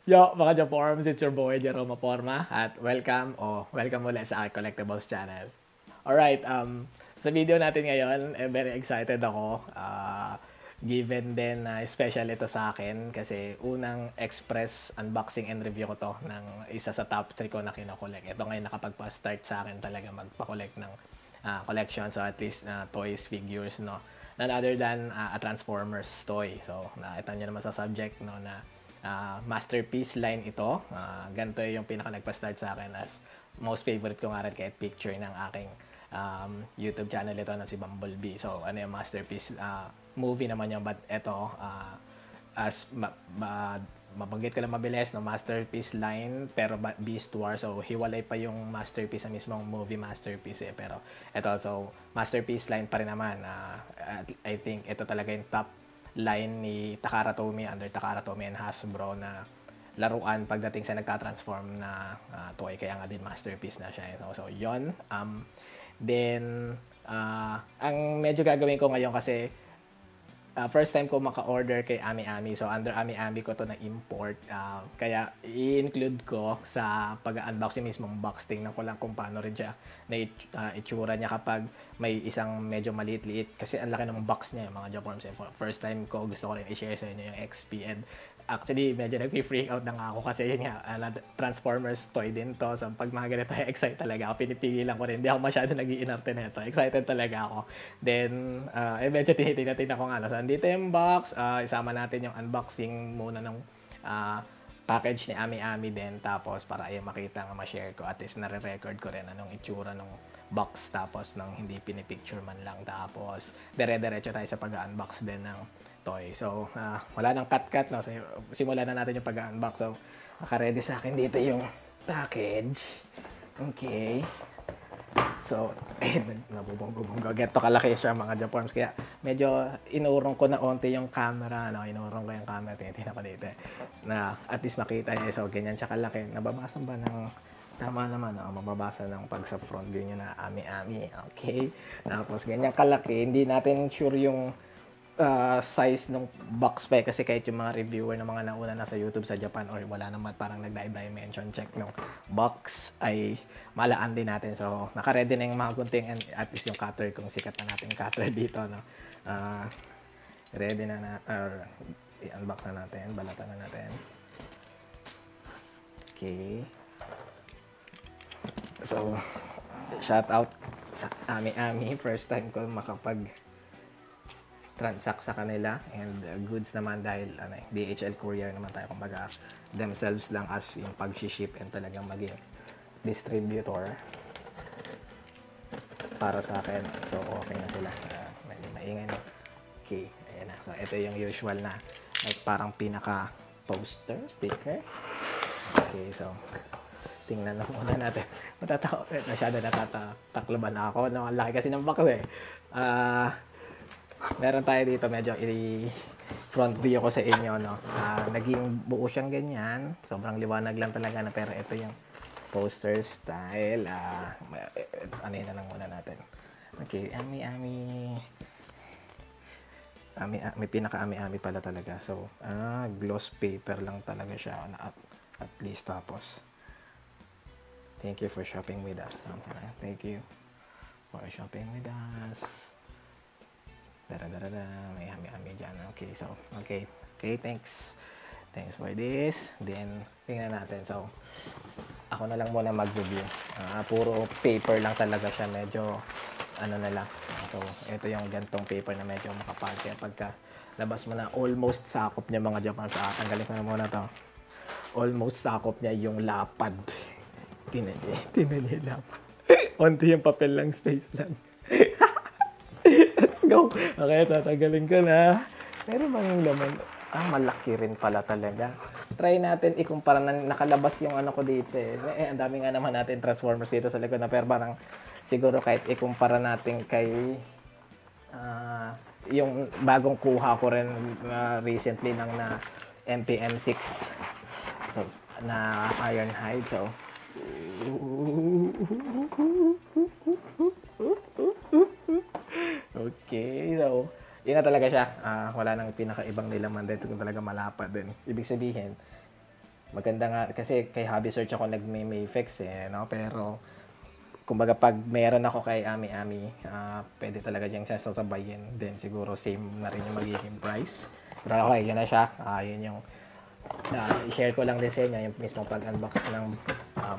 Yo, mga Japorms, it's your boy Jerome Porma at welcome ulit sa aking Collectibles channel. Alright, sa video natin ngayon, very excited ako. Given din na special ito sa akin kasi unang express unboxing and review ko to ng isa sa top 3 ko na kinokollect. Ito ngayon nakapagpa-start sa akin talaga magpa-collect ng collection, so at least toys, figures, no? None other than a Transformers toy. So, nakita nyo naman sa subject, no, na masterpiece line ito. Ganito yung pinaka nagpa-start sa akin as most favorite ko nga rin kahit picture ng aking YouTube channel ito na si Bumblebee. So, ano yung masterpiece movie naman yun, but ito, as mabanggit ko lang mabilis, no, masterpiece line, pero Beast War. So, hiwalay pa yung masterpiece sa mismong movie masterpiece eh. Pero, ito, so, masterpiece line pa rin naman. I think ito talaga yung top line ni Takara Tomy under Takara Tomy and Hasbro na laruan pagdating sa nagka-transform na toy, kaya nga din masterpiece na siya. So yon. Then ang medyo gagawin ko ngayon kasi first time ko maka-order kay Ami Ami. So, under Ami Ami ko to na import. Kaya, i-include ko sa pag-unboxing mismong box. Tingnan ko lang kung paano rin siya na itsura niya kapag may isang medyo maliit-liit. Kasi ang laki ng box niya, mga Japorms. First time ko, gusto ko rin i-share sa inyo yung XP. And actually, medyo nag-freak out na nga ako kasi yun nga, Transformers toy din to. So, pag mga ganito, excited talaga ako. Pinipigilan ko rin. Hindi ako masyado nag-iinarte nito. Excited talaga ako. Then, medyo tinitingnan ko nga. So, andito yung box. Isama natin yung unboxing muna ng package ni Ami Ami din. Tapos, para ay makita nga ma-share ko. At least, nare-record ko rin anong itsura ng box. Tapos, nang hindi pinipicture man lang. Tapos, dire-diretso tayo sa pag-unbox din ng toy. So, wala nang cut-cut, no? So, simulan na natin yung pag-unbox. So, naka-ready sa akin dito yung package. Okay. So, nabubonggo. Ganito kalaki siya, mga Japorms. Kaya, medyo inurong ko na onti yung camera, no? Inurong ko yung camera. Tinitingnan ko dito. Na, at least makita niya. So, ganyan siya kalaki. Nababasa ba ng tama naman, no? Mababasa ng pag sa front view niya na Ami Ami. Okay. Tapos, ganyan kalaki. Hindi natin sure yung size ng box pa kasi kahit yung mga reviewer ng mga nauna na sa YouTube sa Japan or wala naman parang nag-dimension check ng box ay malaan din natin. So, naka-ready na yung mga gunting and at least yung cutter kung sikat na natin cutter dito, no. Ready na i-unbox na natin, balatan na natin. Okay. So, shout out sa Ami Ami, first time ko makapag transact sa kanila and goods naman dahil DHL courier naman tayo, kumbaga themselves lang as yung pag-ship and talagang maging distributor para sa akin. So okay na sila, medyo maingay na. Okay, ayan na. So ito yung usual na like parang pinaka poster sticker. Okay, so tingnan na muna natin. Masyado natataklaban na ako, no? Ang laki kasi ng box eh. Meron tayo dito, medyo i-front view ko sa inyo, no. Naging buo siyang ganyan. Sobrang liwanag lang talaga na, pero ito yung poster style. Ano yun na lang muna natin. Okay, Ami Ami. May pinaka-Ami Ami pala talaga. So, gloss paper lang talaga siya na at least. Tapos, thank you for shopping with us. Thank you for shopping with us. May Ami dyan. Okay, so, okay, thanks for this. Then, tingnan natin. So, ako na lang muna mag-review. Puro paper lang talaga siya. Medyo, ano na lang. So, ito yung gantong paper na medyo makapal. Kaya pagka labas mo na, almost sakop niya, mga Japan. So, tanggalin ko na muna to. Almost sakop niya yung lapad. Tinan niya lapad. Onti yung papel lang, space lang. Let's go. Okay, tatanggalin ko na. Pero bang laman? Malaki rin pala talaga. Try natin ikumpara na nakalabas yung ano ko dito eh. Ang dami nga naman natin Transformers dito sa likod na, pero parang siguro kahit ikumpara natin kay yung bagong kuha ko rin recently lang na MPM6. So, na Ironhide. So, okay, so, yun na talaga siya. Wala nang pinakaibang nilaman dito kung talaga malapad din. Ibig sabihin, maganda nga kasi kay Hobby Search ako nagme-Mayfix no? Pero kumbaga pag meron ako kay Ami, pwede talaga diyang sasabayin. Then siguro same na rin yung magiging price. Pero okay, yun na siya. Yun yung i-share ko lang din sa inyo yung mismo pag-unbox ng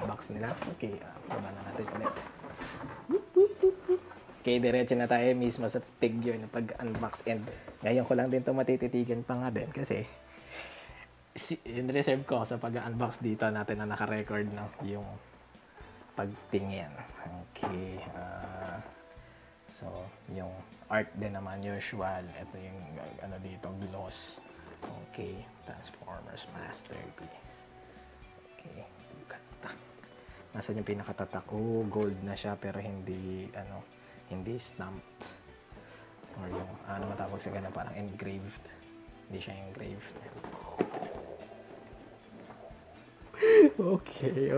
box nila. Okay, baba na natin ulit. Okay, diretso na tayo mismo sa figure na pag-unbox. And ngayon ko lang din ito matititigan pa nga din kasi in-reserve ko sa pag-unbox dito natin na naka-record no, yung pagtingin. Okay. So, yung art din naman usual. Ito yung ano dito, gloss. Okay. Transformers Masterpiece. Okay. Ganda. Nasaan yung pinakatatak? Oh, gold na siya pero hindi hindi stamped. Or yung ano matawag sa ganun, parang engraved. Hindi siya engraved. Okay.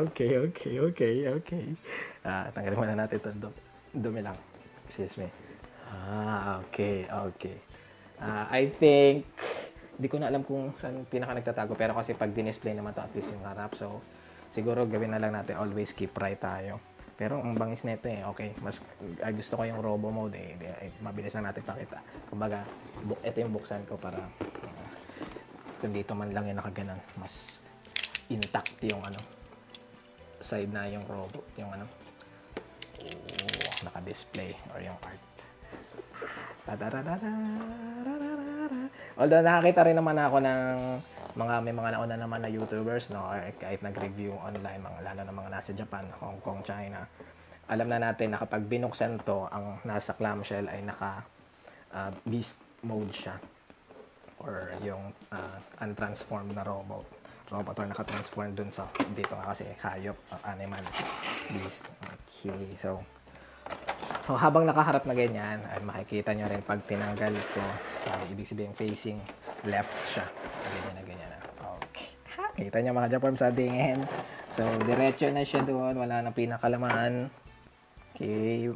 Tanggalin muna natin ito. Dumi lang. Excuse me. Okay. I think, di ko na alam kung saan pinaka nagtatago. Pero kasi pag dinisplay naman to at least yung harap. So, siguro gawin na lang natin always keep right tayo. Pero ang bangis nito okay. Mas gusto ko yung robo mode mabilis na natin pakita. Kumbaga, ito yung buksan ko para kung dito man lang yung nakaganan. Mas intact yung side na yung robot, yung naka-display or yung art. Although nakakita rin naman ako ng may mga nauna naman na YouTubers no, or kahit nag-review online, lalo na mga nasa Japan, Hong Kong, China. Alam na natin na kapag binuksan to, ang nasa clamshell ay naka beast mode siya or yung untransformed na robot or naka-transform dun sa dito nga kasi hayop, animal, beast. Okay, so habang nakaharap na ganyan ay makikita nyo rin pag tinanggal ko, ibig sabihin facing left siya, ganyan na. Okay, kita nyo mga Japan sa tingin. So diretso na siya doon, wala nang pinakalaman. Okay,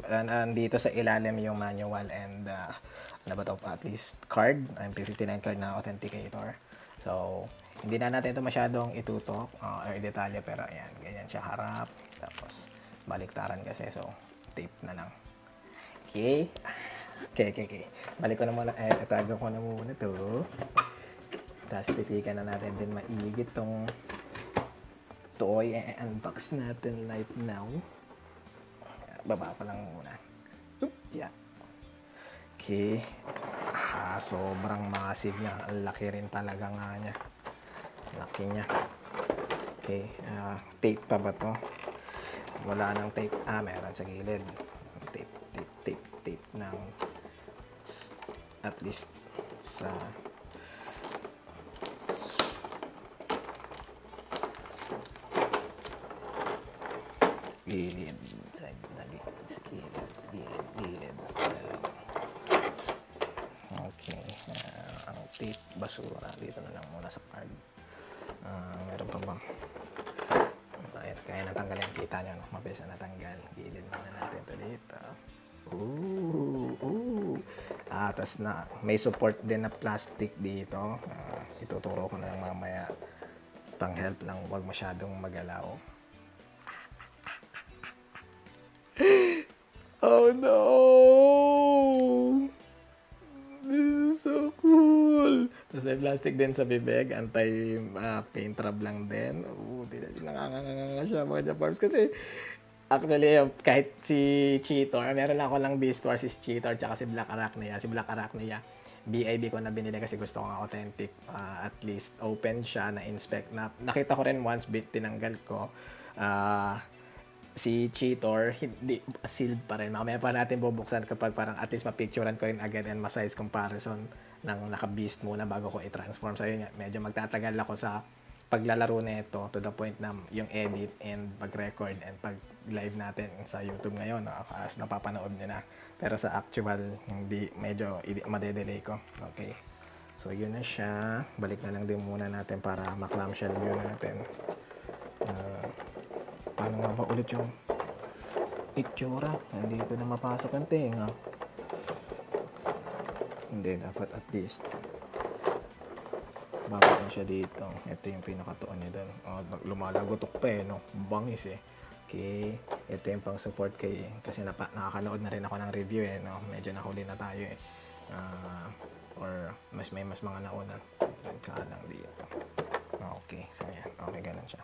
dito sa ilalim yung manual and at least card, MP59 card na authenticator. So hindi na natin ito masyadong itutok or detalye, pero ayan, ganyan siya harap. Tapos, baliktaran kasi. So, tape na lang. Okay. Balik ko na muna. Itago ko na muna ito. Tapos, titigan na natin din maigit tong toy. Unbox natin right now. Baba ko lang muna. Yeah. Okay. Sobrang massive niya. Ang laki rin talaga nga niya. Laki niya. Okay. Tape pa ba to? Wala nang tape. Meron sa gilid. Tape ng at least sa gilid. Sa gilid. Okay. Ang tape basura. Dito na lang muna sa card. Meron pa bang kaya natanggalin, kita nyo mabilis na natanggal. Gilid muna natin ito dito. Tapos na may support din na plastic dito. Ituturo ko na lang mamaya pang help lang, huwag masyadong magalaw. Oh no, this is so cool. Tapos may plastic din sa bibig, anti-paint trap lang din. Nakanganga siya mga Japars. Kasi actually, kahit si Cheetor, meron lang ako lang Beast Wars, si Cheetor, tsaka si Black Arachnia. Si Black Arachnia, BIB ko na binili kasi gusto ko nga authentic. At least open siya, na-inspect na. Nakita ko rin once, tinanggal ko. Si Cheetor, hindi, sealed pa rin. Mamaya pa natin bubuksan kapag parang at least mapicturean ko rin agad and ma-size comparison ng naka-beast muna bago ko i-transform. So yun, medyo magtatagal ako sa paglalaro na ito to the point na yung edit and pag-record and pag-live natin sa YouTube ngayon, as napapanood nyo na. Pero sa actual, hindi, medyo madedelay ko. Okay. So yun na siya. Balik na lang din muna natin para ma-clamshell view natin. Paano nga ba ulit yung itsura? Hindi ko na mapasok ang tenga. Hindi, dapat at least Bakit na siya dito? Ito yung pinakatuon niya doon. Oh, lumalagotok pa eh, no? Bangis eh. Okay. Ito yung pang support kay, kasi nakakanood na rin ako ng review eh, no? Medyo nahuli na tayo eh. Or mas mga nauna. Kalang dito. Okay. So yan. Okay, ganun siya.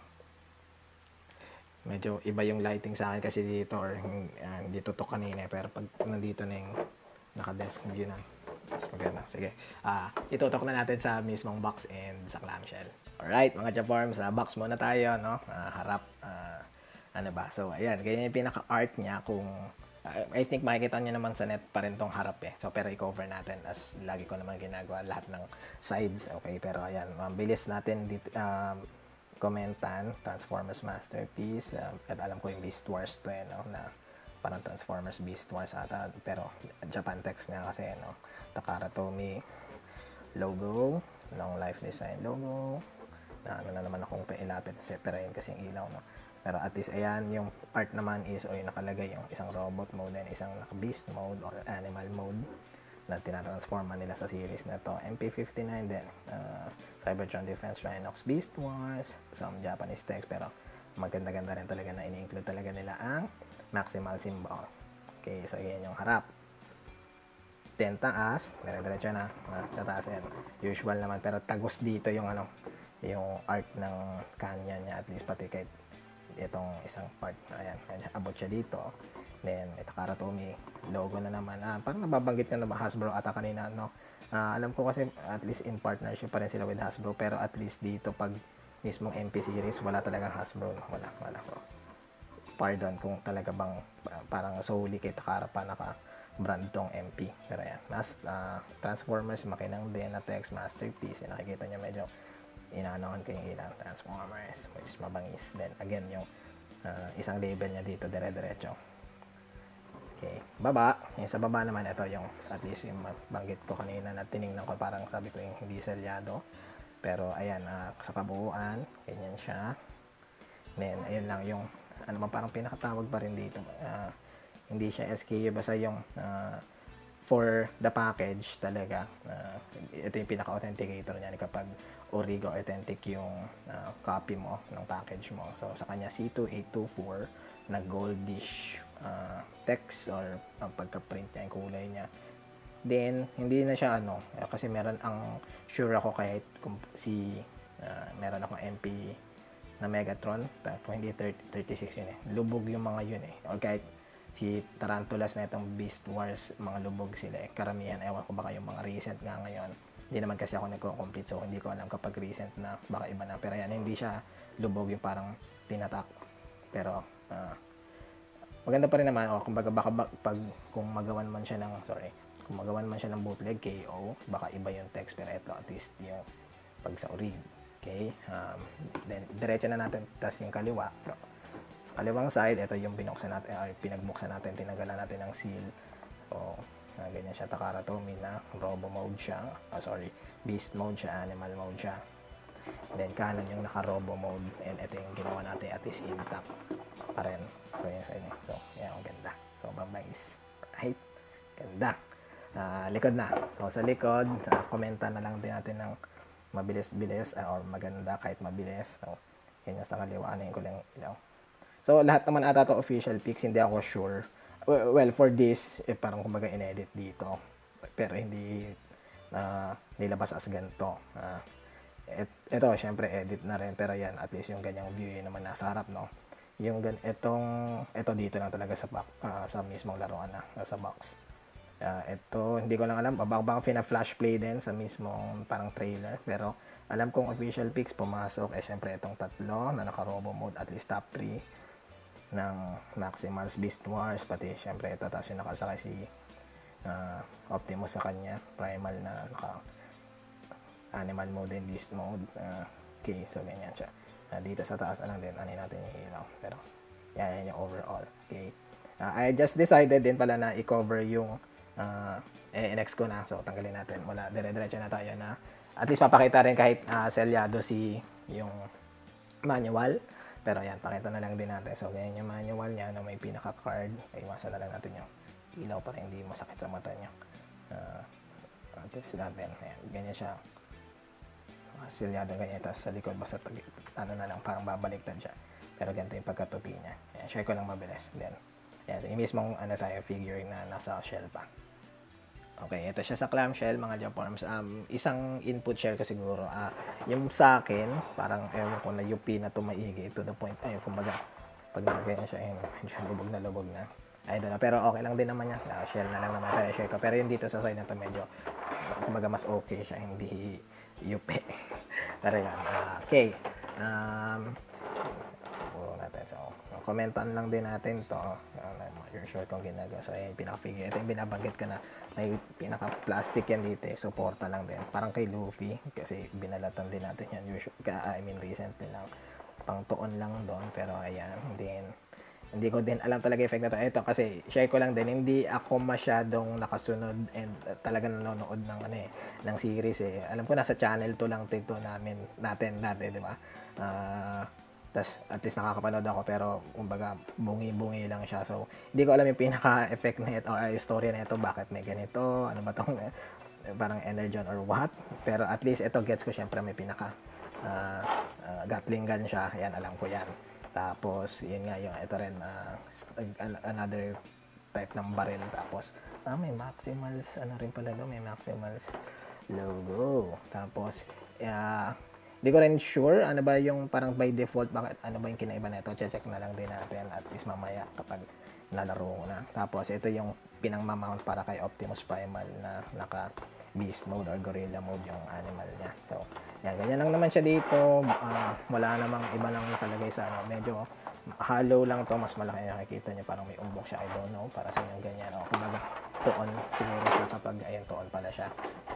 Medyo iba yung lighting sa akin kasi dito, or hindi tutok kanina, pero pag nandito na yung naka-desk view na. Mas maganda. Sige. Itutok na natin sa mismong box and sa clamshell. Alright, mga Jaform, sa box muna tayo, no? Harap. Ano ba? So, ayan. Ganyan yung pinaka-art niya kung... I think makikita nyo naman sa net pa rin tong harap eh. So, pero i-cover natin as lagi ko naman ginagawa lahat ng sides. Okay, pero ayan. Mabilis natin dito, komentan. Transformers Masterpiece. At alam ko yung Beast Wars to eh, no? Na parang Transformers Beast Wars ata. Pero Japan text niya kasi, no? Takara Tomy logo. Long Life Design logo. Ano na naman akong pailapit. Separayin kasi yung ilaw, no? Pero at least, ayan, yung art naman is, o yung nakalagay yung isang robot mode and isang beast mode or animal mode na tinatransforma nila sa series na to. MP59 din. Cybertron Defense Rhinox Beast Wars. Some Japanese text, pero maganda-ganda rin talaga na ini-include talaga nila ang maximal symbol. Okay, so yan yung harap. Then taas, dire-diretso na. Sa taas yan. Usual naman, pero tagos dito yung ano, yung art ng kanya niya, at least pati kahit itong isang part. Ayan, abot siya dito. Then, ito Takara Tomy logo na naman. Parang nababanggit na ba Hasbro ata kanina, no? Alam ko kasi at least in partnership pa rin sila with Hasbro, pero at least dito pag mismong MP series, wala talagang Hasbro. Wala. So, pardon kung talaga bang parang solely kay Takara pa naka-brand tong MP. Pero ayan, Transformers, makinang din na text masterpiece. Nakikita nyo medyo inaanohan ko yung ilang Transformers, which is mabangis. Then again, yung isang label niya dito, dire-diretso. Okay, baba. Yung sa baba naman, ito yung at least yung banggit ko kanina na tinignan ko, parang sabi ko yung hindi selyado. Pero ayan, sa kabuuan, ganyan siya. Then ayun lang yung ano ba, parang pinakatawag pa rin dito. Hindi siya SKU, basta yung for the package talaga. Ito yung pinaka-authenticator niya kapag Origo Authentic yung copy mo ng package mo. So, sa kanya C2824 na goldish text or pagka-print niya, yung kulay niya. Then, hindi na siya kasi meron ang sure ako kahit meron akong MP na Megatron, kung hindi 36 yun eh. Lubog yung mga yun eh. Or kahit si Tarantulas na itong Beast Wars, mga lubog sila eh. Karamihan, ewan ko baka yung mga recent nga ngayon. Hindi naman kasi ako nagko-complete, so hindi ko alam kapag recent na, baka iba na. Pero yan, hindi siya lubog yung parang tinatak. Pero, maganda pa rin naman, kumbaga baka kung magawan man siya ng bootleg KO, baka iba yung text, pero ito at least yung pag sa orig. Okay, then diretso na natin, tas yung kaliwang side, ito yung pinagbuksan natin, tinanggalan natin ng seal. So, ganyan siya, Takara Tomy na Robo mode siya, Beast mode siya, Animal mode siya. Then kanan yung naka-Robo mode, and ito yung ginawa natin at least intact pa rin. So, yan sa inyo. So, yan, ang ganda. So, babais. Right? Ganda. Likod na. So, sa likod, komenta na lang din natin ng mabilis-bilis or maganda kahit mabilis. So, ganyan sa kaliwa, anayin ko lang ilaw. So, lahat naman ata to official pics, hindi ako sure. Well, for this, parang kumbaga in-edit dito. Pero hindi nilabas as ganito. Ito, syempre, edit na rin. Pero yan, at least yung ganyang view yun naman nasa harap, no? Ito dito lang talaga sa mismong laruan na sa box. Ito, hindi ko lang alam. Baka fina-flash play din sa mismong parang trailer. Pero, alam kong official pics pumasok. Syempre, itong tatlo na naka-Robo mode, at least top 3 ng Maximals Beast Wars, pati syempre ito, tapos yung nakasakay si Optimus sa kanya, primal na naka animal mode and beast mode. Okay, so ganyan siya. Dito sa taas lang din, natin yung ilaw, pero yan yung overall. Okay, I just decided din pala na i-cover yung NX ko na, so tanggalin natin, wala, dire-diretso na tayo na at least papakita rin kahit selyado yung manual. Pero ayan, pakita na lang din natin. So, ganyan yung manual niya na may pinaka-card. Iwasan na lang natin yung ilaw para hindi masakit sa mata niya. Test natin. Ayan, ganyan siya. silyado ganyan, tapos sa likod basta ano na lang, parang babaliktad siya. Pero ganito yung pagkatupi niya. Ayan, share ko lang mabilis. Then, ayan, so yung mismong ano tayo, figurine na nasa shell pa. Okay, ito siya sa clamshell, mga Japorms. Isang input shell ka siguro. Yung sa akin, parang ewan ko na UP na tumaigi to the point. Ayun, kumbaga, pag nagkaya siya, ayun, medyo lubog na. Ay, doon. Pero okay lang din naman yan. Shell na lang naman tayo share ko. Pero yung dito sa side na to, medyo, kumbaga, mas okay siya. Hindi UP. Pero yan. Okay. Natin. So, komentan lang din natin to. You're sure kung ginagawa. So, yung pinaka-figure. Ito yung binabanggit ka na may pinaka-plastic yan dito. Suporta lang din. Parang kay Luffy. Kasi binalatan din natin yan. Recently lang. Pang tuon lang doon. Pero ayan. Hindi ko din alam talaga effect na to. Ito kasi share ko lang din. Hindi ako masyadong nakasunod and talagang nanonood ng ng series eh. Alam ko nasa channel to lang dito natin dati, di ba? Tas at least nakakapanood ako pero kumbaga bungi-bungi lang siya. So hindi ko alam yung pinaka-effect na ito or story na ito, bakit may ganito, ano ba tong parang energon or what. Pero at least ito gets ko, syempre may pinaka Gatling gun siya. Yan, alam ko yan. Tapos yun nga yung ito rin another type ng barrel. Tapos may Maximals rin pala doon, may Maximals logo. Tapos hindi ko rin sure ano ba yung parang by default, bakit ano ba yung kinaiba nito. Check na lang din natin at least mamaya kapag nalaro ko na. Tapos ito yung pinang-mount para kay Optimus Primal na naka beast mode or gorilla mode yung animal niya. So yan, ganyan lang naman siya dito. Wala namang iba nang nakalagay sa medyo hollow lang to, mas malaki nakikita niyo, parang may umbok siya, I don't know para sa inyo ganyan. Kumbaga tuon siguro siya kapag ayun, tuon pala siya.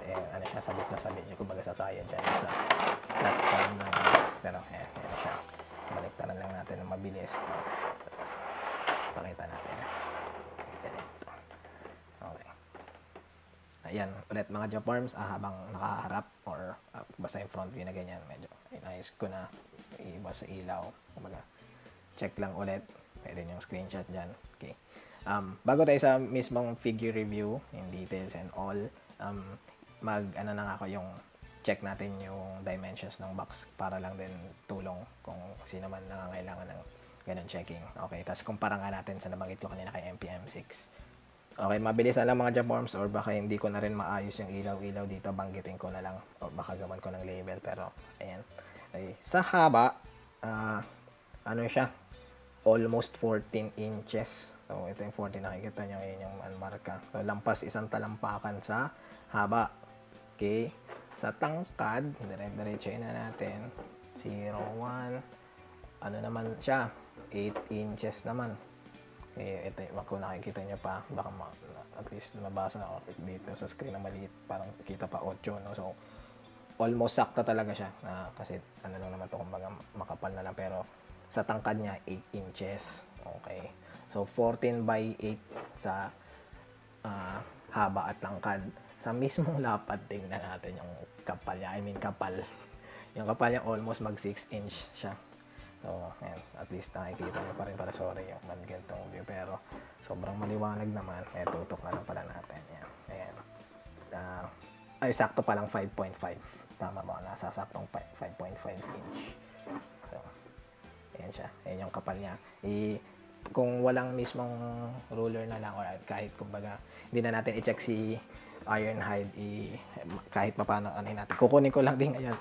Ano siya, sabit na sabit niyo, kumbaga sasaya dyan sa platform na pero ayan siya. Baliktaran lang natin ng mabilis. Tapos pakita natin. Ganito. Okay. Ayan, ulit mga Japorms, habang nakaharap or basta yung front view na ganyan, medyo inayos ko na iba sa ilaw. Kumbaga, check lang ulit. Pwede yung screenshot dyan. Okay. Bago tayo sa mismong figure review, in details and all, ano na ako yung check natin yung dimensions ng box para lang din tulong kung sino man nangangailangan ng ganun checking. Okay, tapos kumpara nga natin sa nabanggit ko kanina kay MPM6. Okay, mabilis na lang mga Japorms, or baka hindi ko na rin maayos yung ilaw-ilaw dito, banggitin ko na lang o baka gawan ko ng label. Pero ayan, okay. Sa haba, ano siya, almost 14 inches. So ito yung 14, nakikita nyo ngayon yung marka. So lampas isang talampakan sa haba. Okay, sa tangkad, dire-diretsoin na natin, 0.1, ano naman siya, 8 inches naman. Okay, ito yung kung nakikita nyo pa, baka at least nabasa na ako dito sa screen na maliit, parang kita pa 8, no? So almost sakto talaga siya, kasi ano lang naman to, kumbaga makapal na lang, pero sa tangkad niya 8 inches. Okay, so 14 by 8 sa haba at tangkad. Sa mismong lapad, tingnan natin yung kapal niya. I mean, kapal. Yung kapal niya almost mag 6 inch siya. So, ayan. At least nakikita nyo pa rin, para sorry yung ganitong view. Pero, sobrang maliwanag naman. Tutok na lang pala natin. Ayan. Ay, sakto pa lang 5.5. Tama ba? Nasa saktong 5.5 inch. So, ayan siya. Ayan yung kapal niya. Kung walang mismong ruler na lang, or kahit kumbaga, hindi na natin i-check si Ironhide, kahit pa paano natin. Kukunin ko lang din ngayon.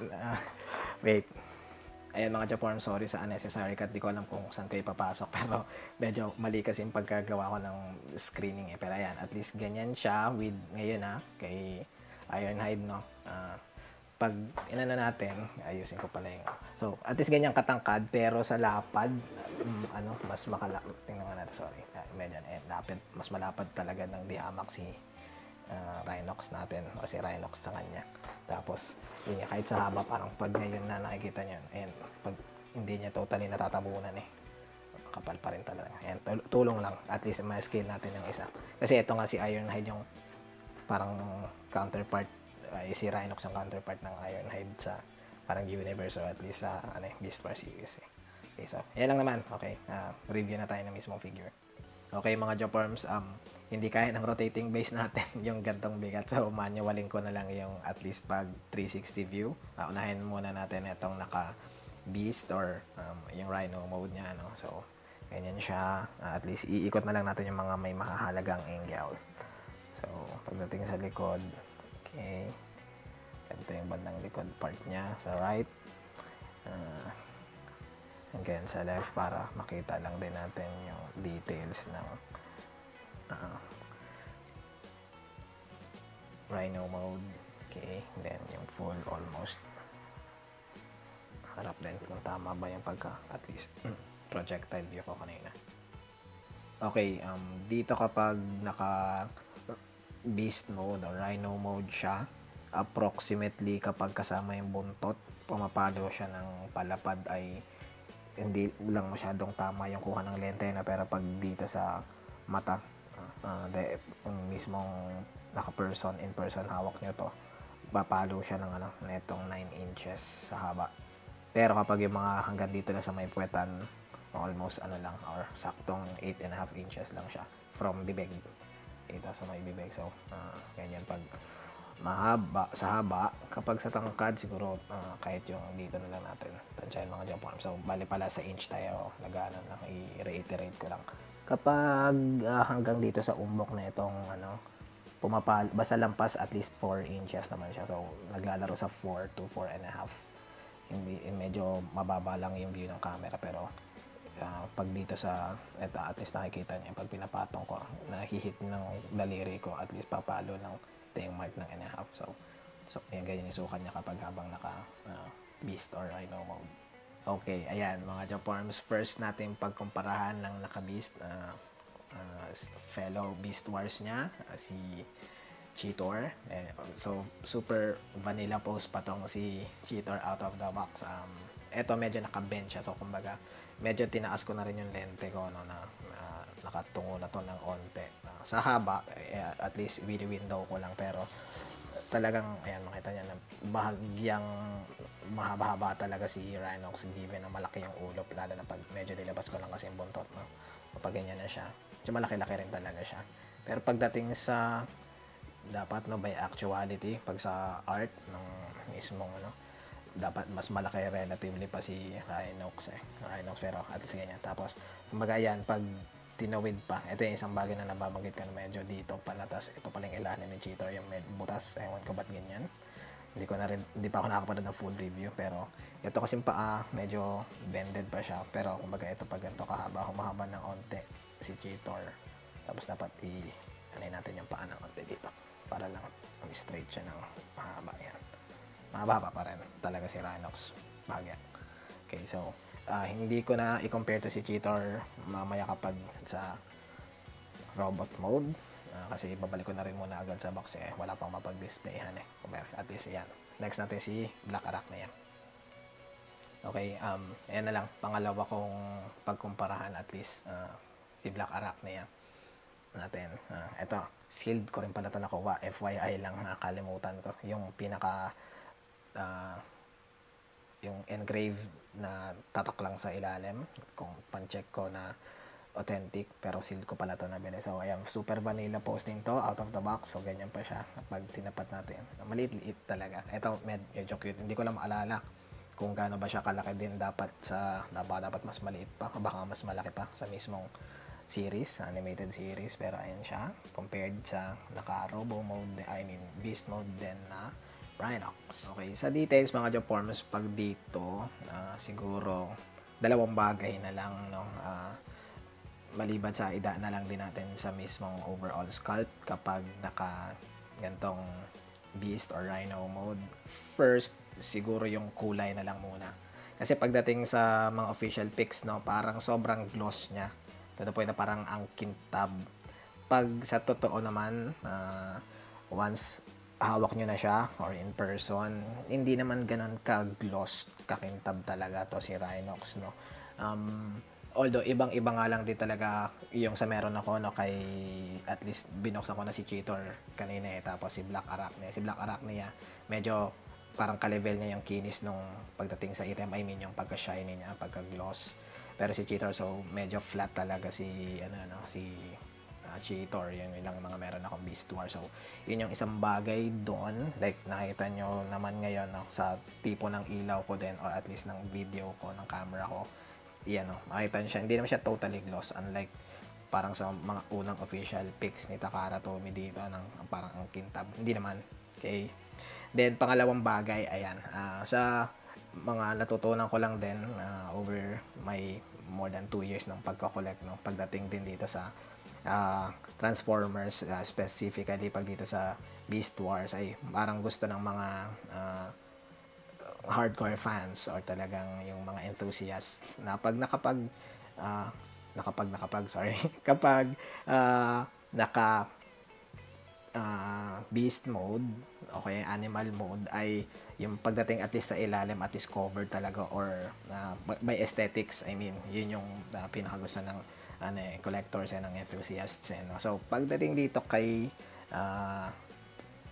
Wait. Ayan mga Japorms, sorry sa unnecessary cut. Di ko alam kung saan kayo papasok. Pero medyo mali kasi yung pagkagawa ko ng screening eh. Pero ayan, at least ganyan siya with ngayon kay Ironhide, no. Pag inana natin, ayusin ko pala yung so, at least ganyan katangkad, pero sa lapad, mas makalapad. Tingnan nga natin, sorry. Medyo, lapad, mas malapad talaga ng dihamak si Rhinox natin, o si Rhinox sa kanya. Tapos yun, kahit sa haba, parang pag ngayon na nakikita nyo, ayan, pag hindi niya totally natatabunan kapal pa rin talaga. Ayan, tulong lang, at least ma-scale natin yung isa, kasi ito nga si Ironhide yung parang counterpart, si Rhinox yung counterpart ng Ironhide sa parang universe, or at least sa Beast Wars series. Okay, so yan lang naman. Okay, review na tayo ng mismong figure. Okay mga Joporms, hindi kaya ng rotating base natin yung gantong bigat. So manualin ko na lang yung at least pag 360 view. Unahin muna natin itong naka beast or yung rhino mode niya, no? So ganyan siya. At least iikot na lang natin yung mga may mahahalagang angle. So pagdating sa likod, okay, ganito yung bandang likod part niya sa right. Again sa left para makita lang din natin yung details ng rhino mode. Okay, then yung full almost harap din kung tama ba yung pagka at least projectile view ko kanina. Okay, dito kapag naka beast mode or rhino mode siya, approximately kapag kasama yung buntot, pumapalo siya ng palapad ay hindi lang masyadong tama yung kuha ng lente na, pero pag dito sa mata, yung mismong naka-person, in-person hawak nyo to, papalo siya ng netong 9 inches sa haba. Pero kapag yung mga hanggang dito na sa may puwetan, almost lang, or saktong 8.5 inches lang siya from bibig dito sa may bibig. So ganyan pag mahaba sa haba. Kapag sa tangkad siguro kahit yung dito na lang natin tansyahin mga Joporms. So bali pala sa inch tayo nagana lang, i-reiterate ko lang. Kapag hanggang dito sa umbok na itong basta lampas at least 4 inches naman siya. So naglalaro sa 4 to 4.5. Hindi, medyo mababa lang yung view ng camera, pero pag dito sa eto, at least nakikita niyo pag pinapatong ko, nahihit ng daliri ko, at least papalo ng ito yung mark ng 1.5. So yung ganyan yung sukat niya kapag habang naka beast or rhino mode. Okay, ayan mga Joporms, first natin pagkumparahan ng naka beast fellow beast wars niya, si Cheetor. So super vanilla pose pa tong si Cheetor out of the box. Eto medyo naka-bend siya, so kumbaga medyo tinaas ko na rin yung lente ko, no, na nakatungo na to ng onte. Sa haba, at least window ko lang, pero talagang, ayan, makita niya na bahagyang mahaba-haba talaga si Rhinox, given na malaki yung ulo, lalo na pag medyo nilabas ko lang kasi yung buntot, no? Kapag ganyan na siya, so malaki-laki rin talaga siya. Pero pagdating sa dapat, no, by actuality, pag sa art ng mismong dapat mas malaki relatively pa si Rhinox pero at least ganyan. Tapos kumbaga yan, pag tinawid pa, ito yung isang bagay na nababanggit ko na medyo dito pala, tas ito pala yung ilalim ng Cheetor, yung butas, ewan ko ba't ganyan. Hindi pa ako nakakapanood ng full review, pero ito kasing paa medyo bended pa siya, pero kumbaga ito pag ganito kahaba, humahaba ng onte si Cheetor. Tapos dapat anay natin yung paa ng onte dito para lang straight siya ng mahaba. Yan, mahaba pa rin talaga si Rhinox bahagya. Okay, so hindi ko na i-compare to si Cheetor mamaya kapag sa robot mode, kasi babalik ko na rin muna agad sa box, wala pang mapag-displayhan at least yan. Next natin si Black Arachnia. Okay, ayan na lang, pangalawa kong pagkumparahan at least si Black Arachnia natin. Ito, sealed ko rin pala ito nakuha, FYI lang, nakalimutan ko yung pinaka yung engraved na tatak lang sa ilalim, kung pan-check ko na authentic, pero sealed ko pala ito nabili. So ayan, super vanilla posting to out of the box. So ganyan pa siya pag tinapat natin, maliit-liit talaga. Ito medyo cute, hindi ko lang maalala kung gaano ba siya kalaki din. Dapat mas maliit pa, baka mas malaki pa sa mismong series, animated series, pero ayan siya compared sa naka-robo mode, beast mode din na Rhinox. Okay, sa details mga Joporms, pag dito siguro dalawang bagay na lang, no, maliban sa ida na lang din natin sa mismong overall sculpt kapag naka gantong beast or rhino mode. First, siguro yung kulay na lang muna, kasi pagdating sa mga official pics, no, parang sobrang gloss niya to the point na parang ang kintab. Pag sa totoo naman, once hawak nyo na siya or in person, hindi naman ganun ka-gloss, kakintab talaga to si Rhinox, no. Although ibang-iba nga lang din talaga yung sa meron ako, no, kay at least binuksan ko na si Cheetor kanina tapos si Black Arachnia medyo parang ka-level niya yung kinis nung pagdating sa item, yung pagka-shiny niya, pagka-gloss. Pero si Cheetor, so medyo flat talaga si Cheetor. Yun lang yung mga meron akong Beast War. So yun yung isang bagay doon. Like nakita nyo naman ngayon sa tipo ng ilaw ko din, or at least ng video ko, ng camera ko. Yan, makita nyo siya. Hindi naman siya totally gloss, unlike parang sa mga unang official pics ni Takara Tomy dito ng parang ang kintab. Hindi naman. Okay. Then pangalawang bagay, ayan, sa mga natutunan ko lang din over my more than 2 years ng pagko-collect, pagdating din dito sa Transformers, specifically pag dito sa Beast Wars, ay parang gusto ng mga hardcore fans or talagang yung mga enthusiasts na pag kapag naka beast mode, okay, animal mode, ay yung pagdating at least sa ilalim, at least covered talaga, or by aesthetics, I mean, yun yung pinakagusto ng collectors and ng enthusiasts. No? So, pagdating dito kay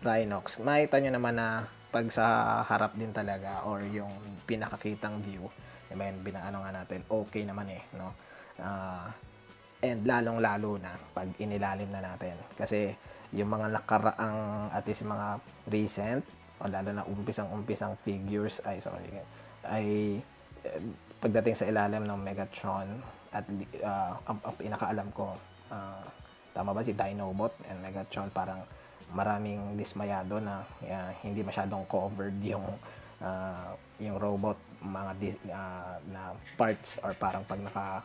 Rhinox, makita nyo naman na pag sa harap din talaga, or yung pinakakitang view, diba yun, binaano nga natin, okay naman no? And lalong-lalo na pag inilalim na natin. Kasi yung mga nakaraang, at least mga recent, o lalo na umpisang figures, ay pagdating sa ilalim ng Megatron, at ang pinakaalam ko, tama ba, si Dinobot and Megatron, parang maraming dismayado na hindi masyadong covered yung robot, mga na parts, or parang pag naka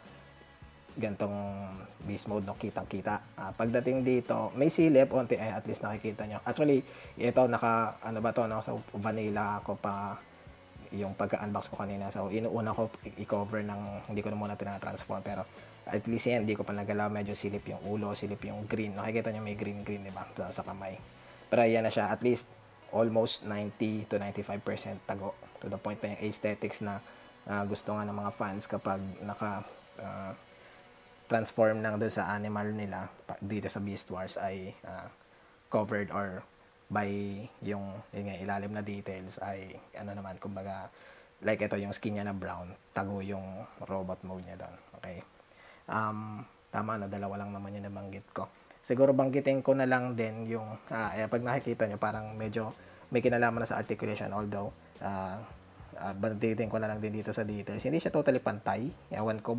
gantong beast mode, kitang-kita. Pagdating dito, may silip onti, at least nakikita nyo. Actually, ito so vanilla ko pa yung pagka-unbox ko kanina. So, inuuna ko i-cover ng, hindi ko na muna tina-transform, pero at least yan, hindi ko pa nagalaw. Medyo silip yung ulo, silip yung green. Nakikita nyo may green-green, diba? Sa kamay. Pero yan na siya, at least almost 90 to 95% tago. To the point na yung aesthetics na gusto nga ng mga fans kapag transform lang doon sa animal nila dito sa Beast Wars, ay covered or by yung ilalim na details, ay naman, kumbaga, like ito yung skin niya na brown, tago yung robot mode niya doon. Okay. Tama na, dalawa lang naman yung nabanggit ko. Siguro banggitin ko na lang din yung pag nakikita nyo, parang medyo may kinalaman na sa articulation, although banditin ko na lang din dito sa details. Hindi siya totally pantay. Ewan ko,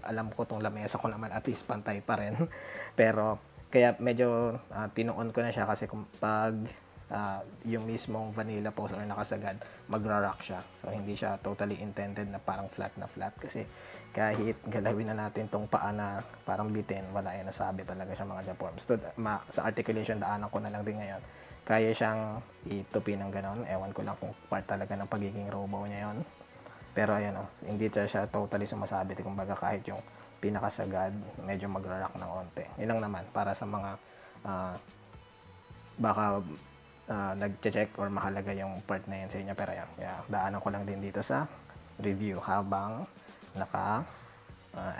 alam ko tong lamesa ko naman at least pantay pa rin. Pero kaya medyo tinuon ko na siya, kasi kung pag yung mismong vanilla pose or nakasagad, magra-rock siya. So hindi siya totally intended na parang flat na flat, kasi kahit galawin na natin tong paa na parang bitin, wala, nasabi talaga siya mga Japorms. Sa articulation, daanan ko na lang din ngayon. Kaya siyang itupi ng ganon. Ewan ko lang kung part talaga ng pagiging robo niya yon. Pero ayun, hindi siya totally sumasabit. Kumbaga kahit yung pinakasagad, medyo magra-rock ng onte. Yun lang naman, para sa mga baka nag-check or mahalaga yung part na yun sa inyo. Pero yan, daanan ko lang din dito sa review habang naka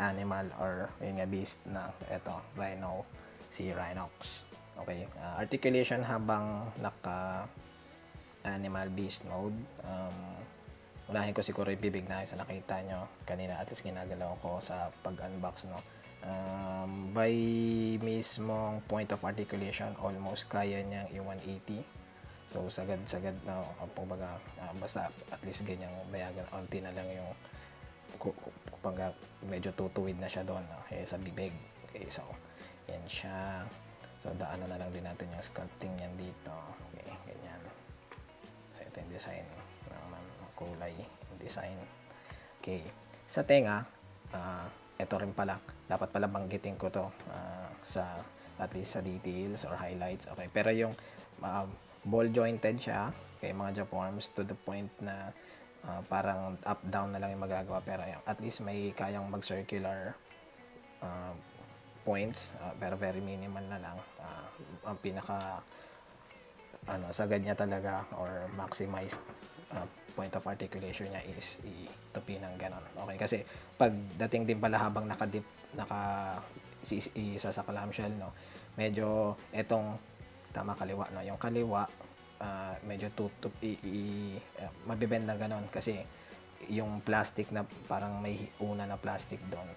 animal or yung beast na ito, si Rhinox. Okay, articulation habang naka animal beast mode. Unahin ko siguro ibibig na sa nakita nyo kanina, at least ginagalaw ko sa pag-unbox, by mismong point of articulation, almost kaya niyang i-180. So sagad-sagad na, kumbaga, basta at least ganyang bayagan, onti na lang yung kumbaga medyo tutuwid na siya doon, sa bibig. Okay, so yan siya. So, daanan na lang din natin yung sculpting yan dito. Okay, ganyan. So, ito yung design naman, kulay, design. Okay. Sa tenga, ito rin pala, dapat pala banggitin ko to at least sa details or highlights. Okay, pero yung ball jointed siya, okay, mga Japorms, to the point na parang up-down na lang yung magagawa, pero at least may kayang mag-circular points, pero very minimal na lang. Ang pinaka sagad niya talaga or maximized point of articulation niya is itupi ng ganon. Okay, kasi pagdating din pala habang isa sa clamshell, medyo etong kaliwa, yung kaliwa medyo mabibend na ganon, kasi yung plastic na parang may una na plastic doon,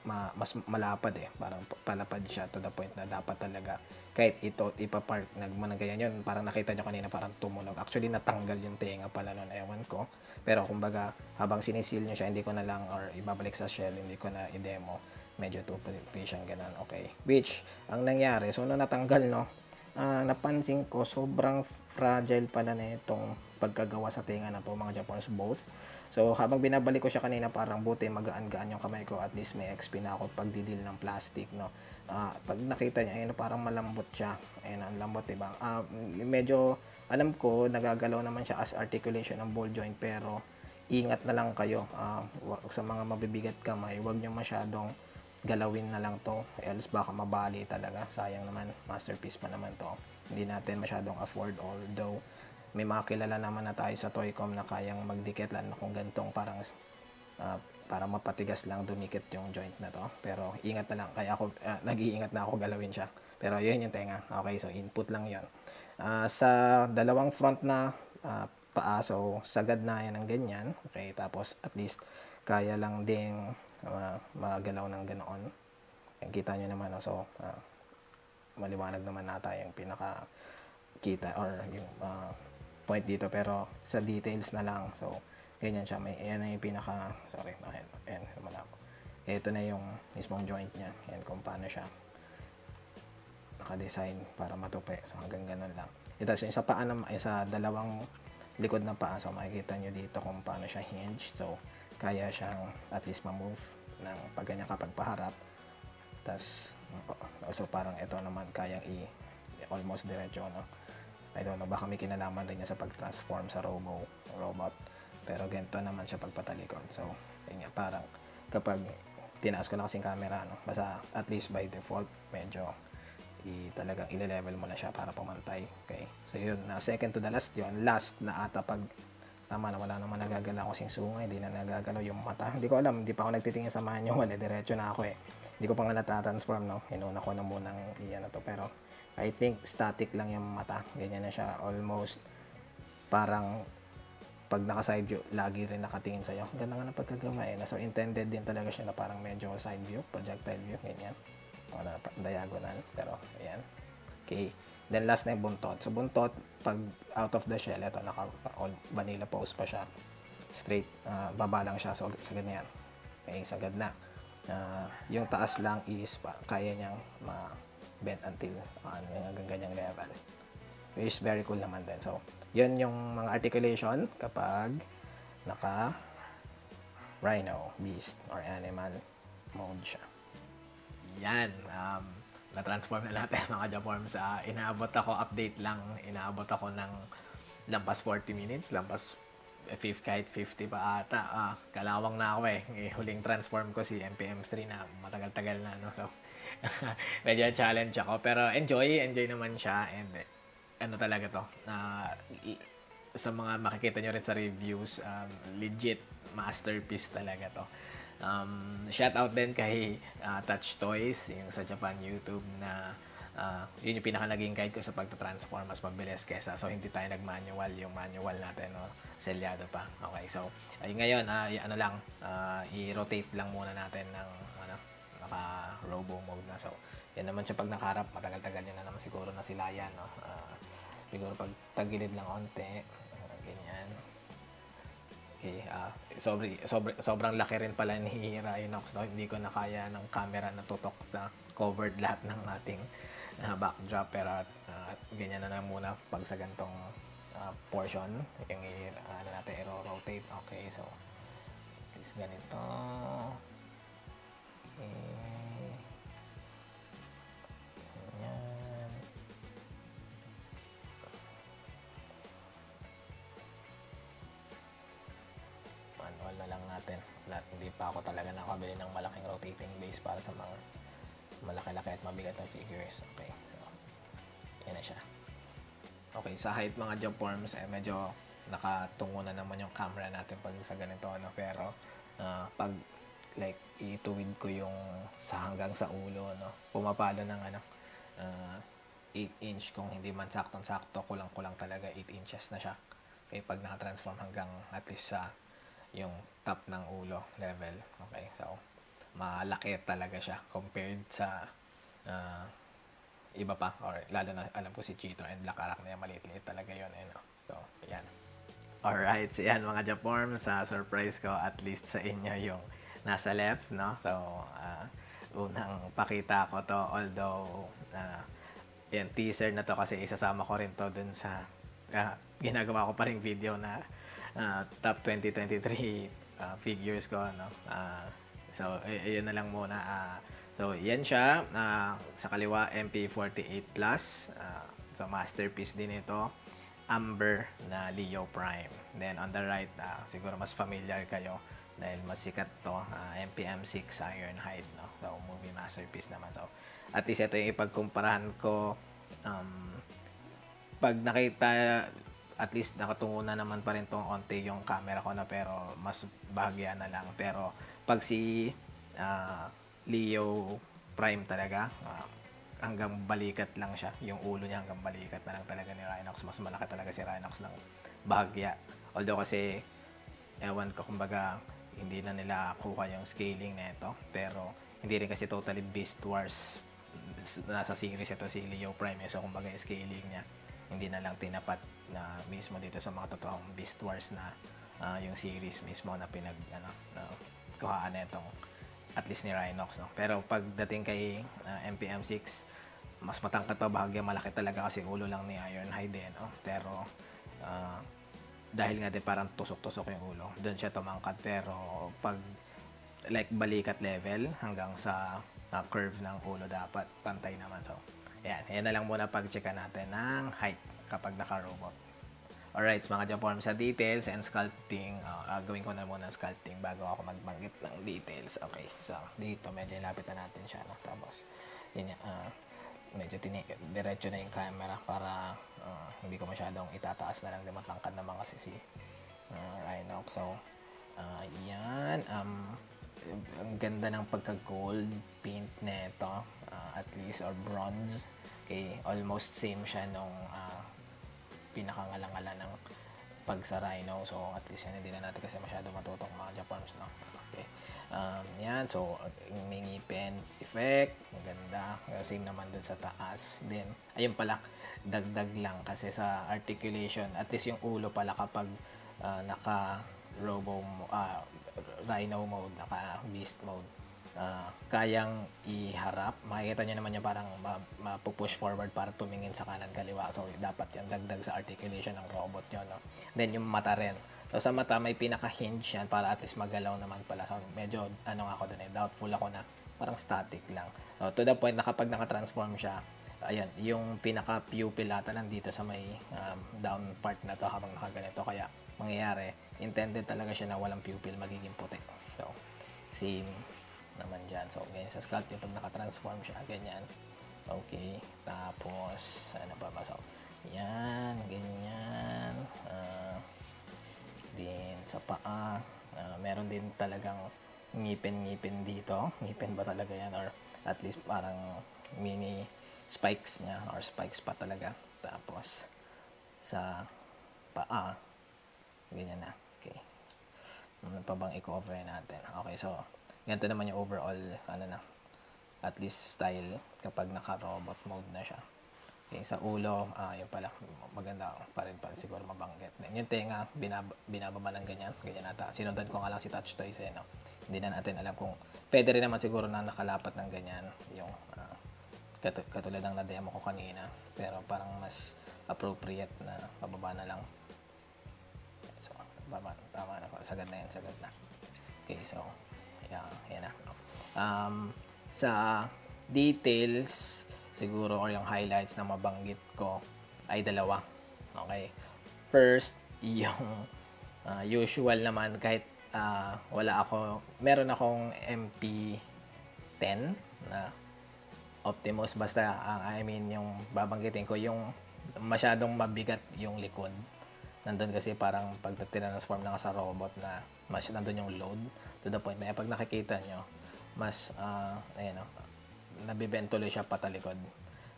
mas malapad parang palapad siya to the point na dapat talaga kahit ito ipapark nagmanagayan yun, parang nakita nyo kanina parang tumunog, actually natanggal yung tenga pala nun, ewan ko, pero kumbaga habang sinisil nyo siya, hindi ko na lang or ibabalik sa shell, hindi ko na i-demo, medyo tupi siyang ganun, okay, which ang nangyari, so nung natanggal no, napansin ko sobrang fragile pala na itong pagkagawa sa tenga na to mga Japanese both. So, habang binabalik ko siya kanina, parang buti magaan-gaan yung kamay ko. At least may XP na ako pagdidil ng plastic, no? Pag nakita niya, ayun, parang malambot siya. Ayun, ang lambot, diba? Medyo, alam ko, nagagalaw naman siya as articulation ng ball joint. Pero, ingat na lang kayo. Sa mga mabibigat kamay, huwag nyo masyadong galawin na lang to. Else, baka mabali talaga. Sayang naman, masterpiece pa naman to. Hindi natin masyadong afford, although, may mga kilala naman na tayo sa Toycom na kayang magdikit lang kung gantong parang para mapatigas lang dumikit yung joint na to, pero ingat na lang, kaya ako nag-iingat na ako galawin siya, pero yun yung tenga. Okay, so input lang yun. Sa dalawang front na paa, so sagad na yan ng ganyan, okay, tapos at least kaya lang ding magalaw ng ganoon. Kita nyo naman, so maliwanag naman nata yung pinaka kita or yung point dito, pero sa details na lang. So ganyan siya, may yan na yung pinaka, sorry, ayan wala ko, ito na yung mismong joint niya, yan kung paano siya naka-design para matupi. So hanggang ganun lang. Ito so, sa paa na, sa dalawang likod na paa, so makikita nyo dito kung paano siya hinge. So kaya siyang at least ma-move ng pag ganyan kapag paharap. Tas so parang ito naman kayang almost diretso, no? I don't know, baka may kinalaman rin niya sa pag-transform sa robot. Pero ganito naman siya pagpatalikod. So, yun nga, parang kapag tinaas ko na kasing camera, no, basta at least by default, medyo talagang ile-level mo na siya para pumantay. Okay? So, yun, na second to the last yun. Last na ata pag tama na, wala naman nagagalaw kasing sungay, hindi na nagagalaw yung mata. Hindi ko alam, hindi pa ako nagtitingin sa manual, diretso na ako Hindi ko pa nga natatransform, no? Inuna ko na munang iyan na to, pero I think static lang yung mata. Ganyan na siya. Almost parang pag naka-side view, lagi rin nakatingin sa'yo. Ganda nga ng pagkagawa So, intended din talaga siya na parang medyo side view, projectile view, ganyan. Wala pa, diagonal. Pero, ayan. Okay. Then, last na yung buntot. So, buntot, pag out of the shell, ito, all vanilla pose pa siya. Straight, baba lang siya. So, sagad na yan. Okay, sagad na. Yung taas lang is, kaya niyang bend until hanggang ganyang level, which is very cool naman din. So yun yung mga articulation kapag naka rhino, beast, or animal mode siya. Yan, na-transform na natin mga Japorms. Inaabot ako, update lang, inaabot ako ng lampas 40 minutes, lampas kahit 50 pa ata. Kalawang na ako huling transform ko si MPM3 na matagal-tagal na, no? So medyo challenge ako, pero enjoy naman siya. And ano talaga to, sa mga makikita nyo rin sa reviews, legit masterpiece talaga to. Shout out din kay Touch Toys, yung sa Japan YouTube na yun yung pinaka naging guide ko sa pagta-transform, mas mabilis kesa so hindi tayo nag-manual, yung manual natin, no, selyado pa. Okay, so ngayon ano lang, i-rotate lang muna natin ng naka-robo mode na. So, yan naman siya pag nakaharap, matagal-tagal yun na naman siguro na sila yan, no? Siguro pag tagilid lang onte, ganyan. Okay, sobrang laki rin pala ni Rhinox, no? Hindi ko na kaya ng camera na tutok sa covered lahat ng ating backdrop, pero ganyan na lang muna pag sa gantong portion, yung natin i-rotate. Okay, so, at least ganito. Ayan. Manual na lang natin. Hindi pa ako talaga nakabili ng malaking rotating base para sa mga malaki-laki at mabigat na figures. Okay, so yan na siya. Okay, sa height mga Japorms, medyo nakatungo na naman yung camera natin pag sa ganito, ano, pero pag like ituwid ko yung sa hanggang sa ulo, no, pumapalo ng 8 inch, kung hindi man saktong-sakto, kulang-kulang talaga 8 inches na siya. Okay, pag naka-transform hanggang at least sa yung top ng ulo level. Okay, so malaki talaga siya compared sa uh, iba pa, or lalo na alam ko si Cheetor and Black Arachnia, maliit-liit talaga yun. So, yan. Alright, so yan mga Japorm, sa surprise ko at least sa inyo yung nasa left, no? So, unang pakita ko to, although yan, teaser na to kasi isasama ko rin to dun sa ginagawa ko pa rin video na top 2023 figures ko, no? So, yun na lang muna. So, yan siya. Sa kaliwa, MP48 Plus. So, masterpiece din ito. Amber na Leo Prime. Then, on the right, siguro mas familiar kayo dahil mas sikat to. MPM6 Ironhide, no? So, movie masterpiece naman. So, at least ito yung ipagkumparahan ko. Pag nakita, at least nakatungo na naman pa rin tong onti yung camera ko na, pero mas bahagya na lang. Pero, pag si Leo Prime talaga, hanggang balikat lang siya. Yung ulo niya hanggang balikat na lang talaga ni Rhinox. Mas malaki talaga si Rhinox ng bahagya. Although kasi, ewan ko, kumbaga, hindi na nila kuha yung scaling na ito. Pero, hindi rin kasi totally Beast Wars. Nasa series ito si Leo Prime. So, kumbaga, yung scaling niya, hindi na lang tinapat na mismo dito sa mga totoong Beast Wars na yung series mismo na kuhaan na itong at least ni Rhinox, no? Pero pagdating kay MPM6, mas matangkad pa, bahagya malaki talaga kasi ulo lang ni Ironhide, no? Pero dahil nga din parang tusok-tusok yung ulo, doon siya tumangkad. Pero pag like balikat level hanggang sa curve ng ulo, dapat pantay naman. So yan na lang muna pag-checka natin ng height kapag naka-robot. Alright, mga Japorm, sa details and sculpting, gawin ko na muna sculpting bago ako magbanggit ng details. Okay, so dito medyo lapit na natin siya, no? Tapos yun, medyo diretso na yung camera para hindi ko masyadong itataas na lang, di matangkad naman kasi si Rhinox. So yan, ang ganda ng pagka-gold paint nito, at least, or bronze. Okay, almost same siya nung pinakangalangala ng pag sa Rhino. So, at least yan, hindi na natin kasi masyado matutong mga Japorms, no? Okay. Yan. So, may ngipin effect. Maganda. Same naman dun sa taas. Then, ayun pala, dagdag lang kasi sa articulation. At least yung ulo pala kapag naka-robo, Rhino mode, naka-beast mode, kayang iharap. Makikita nyo naman yung parang mapupush forward para tumingin sa kanan kaliwa. So, dapat yung dagdag sa articulation ng robot nyo, no? Then, yung mata rin. So, sa mata, may pinaka-hinge yan para at least magalaw naman pala. So, medyo, ako dun doubtful ako na parang static lang. So, to the point na kapag naka-transform siya, ayan, yung pinaka-pupil ata lang dito sa may down part na to habang nakaganito. Kaya, mangyayari, intended talaga siya na walang pupil, magiging puti. So, same naman dyan. So, ganyan sa sculpting, pag naka-transform siya, ganyan. Okay. Tapos, ano ba ba? So, yan, ganyan. Din, sa paa, meron din talagang ngipin-ngipin dito. Ngipin ba talaga yan? Or at least parang mini spikes niya, or spikes pa talaga. Tapos, sa paa, ganyan na. Okay. Ano pa bang i-cover natin? Okay, so, ganito naman yung overall, at least style kapag naka-robot mode na siya. Okay, sa ulo, yun pala, maganda pa rin siguro mabanggit. Then, yung tenga, binababa ng ganyan ata. Sinundan ko nga lang si Touch Toys, no? Hindi na natin alam kung, pwede rin naman siguro na nakalapat ng ganyan, yung, katulad ng na-demo ko kanina. Pero parang mas appropriate na pababa na lang. So, tama na, sagad na yan, sagad na. Okay, so, yan na. Sa details, siguro, or yung highlights na mabanggit ko ay dalawa. Okay. First, yung usual naman, kahit meron akong MP10 na Optimus, basta, yung babanggitin ko, yung masyadong mabigat yung likod. Nandun kasi parang pag tinransform na sa robot na nandun yung load to the point na pag nakikita nyo, mas, nabibend tuloy siya patalikod.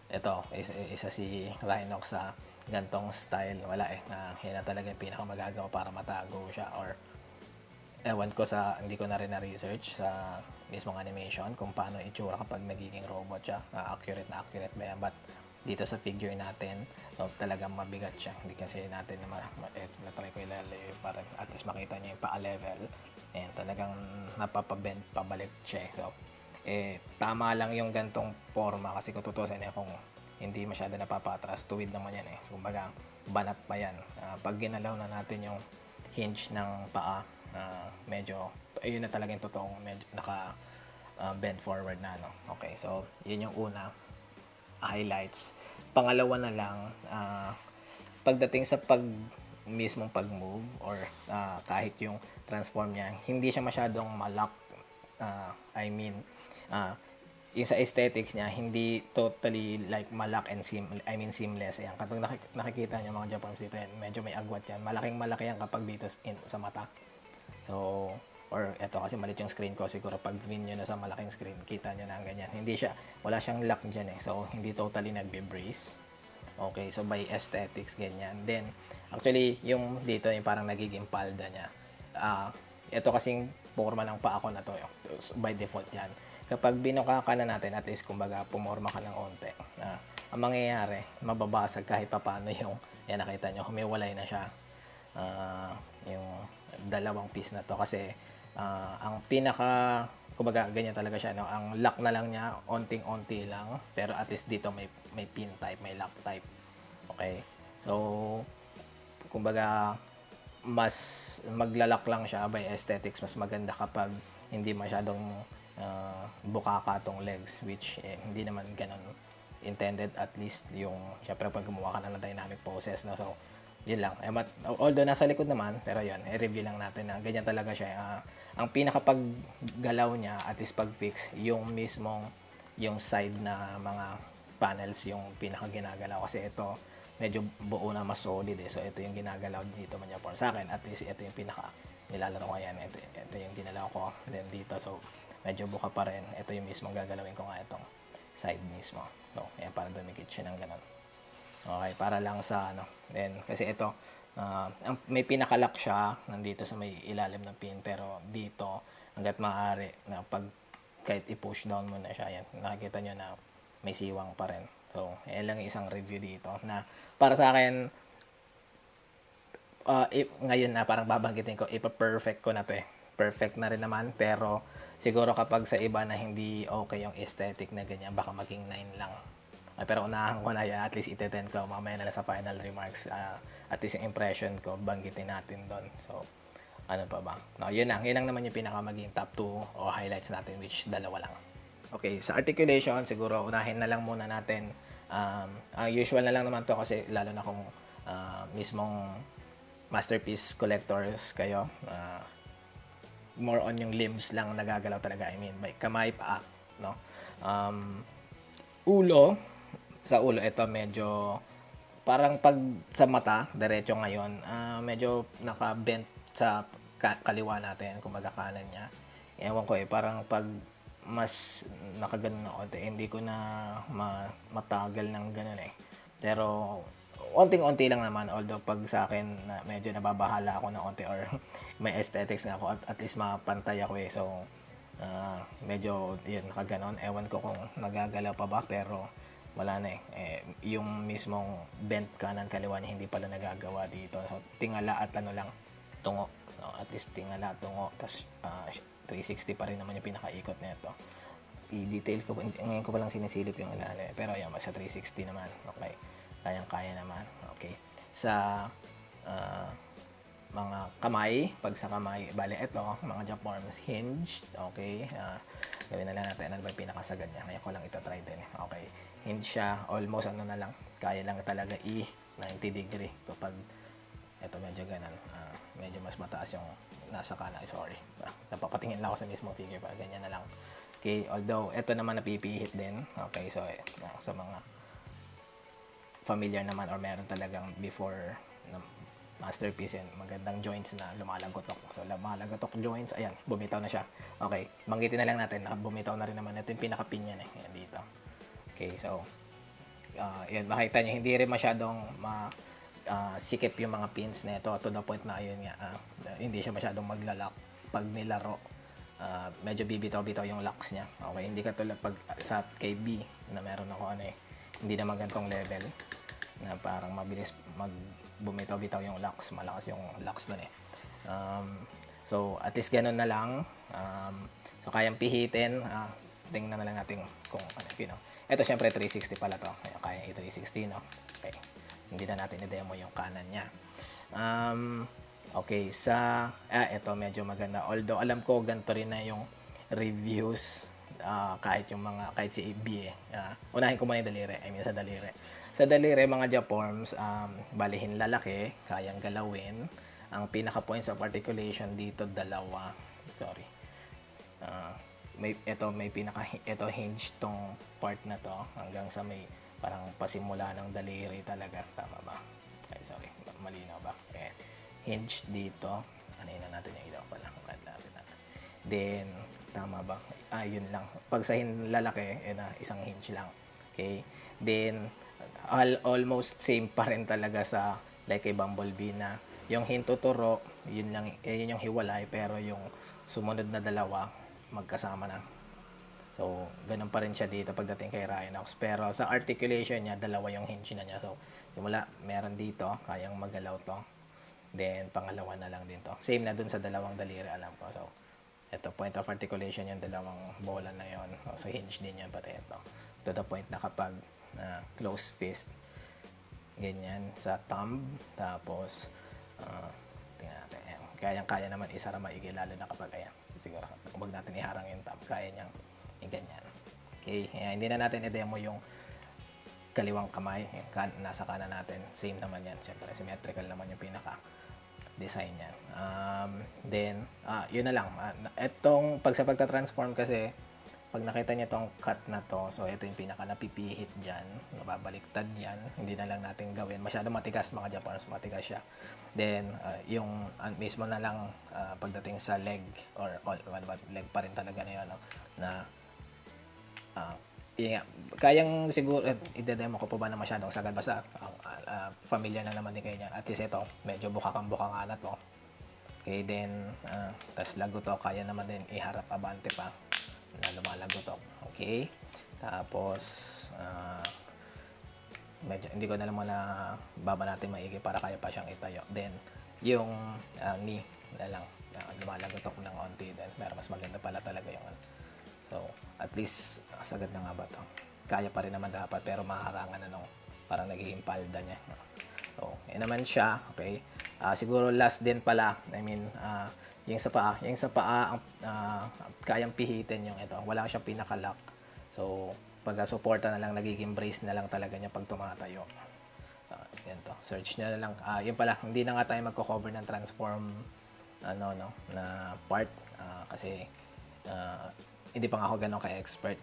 Ito, isa si Rhinox sa gantong style. Wala eh, na yan na talaga yung pinakamagagawa para matago siya, or ewan ko sa, hindi ko na rin na-research sa mismong animation kung paano itsura kapag nagiging robot siya. Accurate na accurate ba yan? But dito sa figure natin, so, talagang mabigat siya. Hindi kasi natin na-try ko ilalayo para at least makita niyo yung pa-level. Ayan, talagang napapabend pabalik siya. So, tama lang yung gantong forma kasi kung tutusin kung hindi masyado napapatras, tuwid naman yan eh. So, kumbaga, banat pa yan. Pag ginalaw na natin yung hinge ng paa, medyo, ayun na talaga yung totoong medyo naka bend forward na, no? Okay, so, yun yung una, highlights. Pangalawa na lang, pagdating sa mismong pag-move or kahit yung transform niya, hindi siya masyadong malak. I mean, yung sa aesthetics niya, hindi totally like malak and seamless. Yan. Kapag nakikita niyo mga Japanese dito, yan, medyo may agwat yan. Malaking-malaki yan kapag dito sa mata. So, or eto kasi malit yung screen ko, siguro pag win nyo na sa malaking screen, kita nyo na ang ganyan. Wala siyang lock dyan eh. So, hindi totally nagbe-brace. Okay, so by aesthetics, ganyan. Then, actually, yung dito, yung parang nagiging palda niya. Ito kasing forma ng paa ko na to, by default yan. Kapag binuka ka na natin, at least, kumbaga, pumorma ka ng onte. Ang mangyayari, mababasag kahit papano yung, yan nakita nyo, humiwalay na siya. Yung dalawang piece na to kasi ang pinaka kumbaga ganyan talaga siya, no? Ang lock na lang niya onting-onti lang, pero at least dito may pin type, may lock type. Okay, so kumbaga mas maglalak lang siya by aesthetics. Mas maganda kapag hindi masyadong bukaka tong legs, which hindi naman ganun intended. At least yung syempre pag gumawa ka na ng dynamic poses, no? So yun lang. Although nasa likod naman, pero yun, i-review lang natin na ganyan talaga siya. Ang pinakapaggalaw niya, at least pag-fix, yung mismong, yung side na mga panels, yung pinakaginagalaw. Kasi ito, medyo buo na, mas solid eh. So, ito yung ginagalaw dito man niya. Sa akin, at least ito yung pinaka nilalaro ko yan. Ito yung ginalaw ko. Then dito, so, medyo buka pa rin. Ito yung mismong gagalawin ko nga itong side mismo. So, ayan, para dumikit siya ng ganun. Okay, para lang sa ano. Then, kasi ito, may pinakalock siya nandito sa may ilalim ng pin, pero dito, hanggat maaari, na pag kahit i-push down mo na siya, yan, nakikita nyo na may siwang pa rin. So, yan lang isang review dito na para sa akin, ngayon na parang babanggitin ko, ipa-perfect ko na to eh. Perfect na rin naman, pero siguro kapag sa iba na hindi okay yung aesthetic na ganyan, baka maging 9 lang. Pero unahan ko na yan, at least ite-10 ko, mamaya na lang sa final remarks, at least yung impression ko, banggitin natin doon. So, ano pa ba? No, yun lang naman yung pinaka maging top 2 o highlights natin, which dalawa lang. Okay, sa articulation, siguro unahin na lang muna natin. Usual na lang naman to kasi lalo na kung mismong masterpiece collectors kayo, more on yung limbs lang nagagalaw talaga. I mean, by kamay, paa, no? Sa ulo, ito medyo parang pag sa mata, diretso ngayon, medyo naka-bent sa kaliwa natin, kumbaga kanan niya. Ewan ko parang pag mas nakaganon na konti, hindi ko na matagal ng ganun eh. Pero, onting-onti lang naman, although pag sa akin, medyo nababahala ako ng onti or may aesthetics na ako, at least mapantay ako eh. So, medyo yun, nakaganon. Ewan ko kung nagagalaw pa ba, pero wala na eh. Yung mismong bent kanan kaliwa niya hindi pala nagagawa dito. So, tingala at ano lang, tungo. No, at least tingala, tungo. Tapos, 360 pa rin naman yung pinakaikot na ito. I-detail ko, ngayon ko palang sinisilip yung ilalim. Pero yan, sa 360 naman. Okay. Kayang-kaya naman. Okay. Sa mga kamay, pag sa kamay, bale ito, mga jump arms hinged. Okay. Gawin na lang natin. Ano ba yung pinakasagad niya? Ngayon ko lang ito try din. Okay. Hinge siya. Almost ano na lang. Kaya lang talaga 90 degree. Kapag ito medyo ganun. Medyo mas mataas yung nasa kanan. Sorry. Napapatingin lang ako sa mismo figure pa. Ganyan na lang. Okay. Although, ito naman napipihit din. Okay. So, sa mga familiar naman or meron talagang before na masterpiece yan, magandang joints na lumalagotok. So, lumalagotok joints, ayan, bumitaw na siya. Okay, banggitin na lang natin na bumitaw na rin naman. Ito yung pinaka-pin yan eh, ayan dito. Okay, so, Yan, makita nyo, hindi rin masyadong sikip yung mga pins nito to the point na ayun nga, hindi siya masyadong maglalak pag nilaro. Medyo bibitaw-bitaw yung locks niya. Okay, hindi katulad pag sa KB na meron ako hindi naman ganitong level na parang mabilis bumitaw-bitaw yung locks, malakas yung locks nun so at least ganun na lang. So kayang pihitin. Tingnan na lang natin kung ito syempre 360 pala to, kaya 360 no. Okay, hindi na natin i-demo yung kanan niya. Okay, ito medyo maganda, although alam ko ganito rin na yung reviews, kahit si AB unahin ko muna yung daliri. Sa daliri mga Japorms, balihin lalaki, kayang galawin. Ang pinaka points of articulation dito dalawa. Sorry. Ito hinge tong part na to hanggang sa may parang pasimula ng daliri talaga. Tama ba? Ay, sorry. Malinaw ba? Hinge dito. Anin na natin yung ilaw pala. Then, tama ba? Yun lang. Pag sa lalaki, isang hinge lang. Okay? Then, almost same pa rin talaga sa like kay Bumblebee na yung hintuturo, yun yung hiwalay, pero yung sumunod na dalawa, magkasama na. So, ganun pa rin siya dito pagdating kay Rhinox. Pero sa articulation niya, dalawa yung hinge na niya. So, meron dito, kayang magalaw to. Then, pangalawa na lang din to. Same na dun sa dalawang daliri, alam ko. So, ito, point of articulation yung dalawang bola na yon. So, hinge din yan, pati ito. To the point na kapag close fist, ganyan, sa thumb, tapos, tingnan natin, kayang-kaya naman isara maigi, lalo na kapag, siguro, huwag natin iharang yung thumb, kaya niyang, ganyan. Okay, hindi na natin i-demo yung kaliwang kamay, nasa kanan natin, same naman yan, syempre, symmetrical naman yung pinaka-design yan. Then, yun na lang, etong, sa pagta-transform kasi, pag nakita niyo tong cut na to, so ito yung pinaka napipihit dyan, nababaliktad yan, hindi na lang natin gawin, masyado matigas mga Japanese, matigas siya. Then, yung mismo na lang pagdating sa leg, or leg pa rin talaga na yun, kayang siguro, i-demo ko po ba na masyadong sagad, basta familiar na naman din kayo niyan. At least ito, medyo bukakang-bukang alat to. Okay, then, tas lago to, kaya naman din iharap abante pa na lumalago to. Okay, tapos medyo hindi ko na lang muna baba natin maigi para kaya pa siyang itayo. Then yung knee na lang lumalago to ng onti, then mas maganda pala talaga yung so at least sagad na nga ba to, kaya pa rin naman dapat, pero maharangan na nung parang nagiging palda niya. So yun naman siya. Okay, siguro last din pala, yung sa paa, kayang pihitin yung ito. Wala siyang pinaka-lock. So, pag-suporta na lang, nagiging brace na lang talaga niya pag tumatayo. Yan to. Search na lang. Yun pala, hindi na nga tayo magko-cover ng transform na part. Kasi, hindi pa nga ako ganun ka-expert.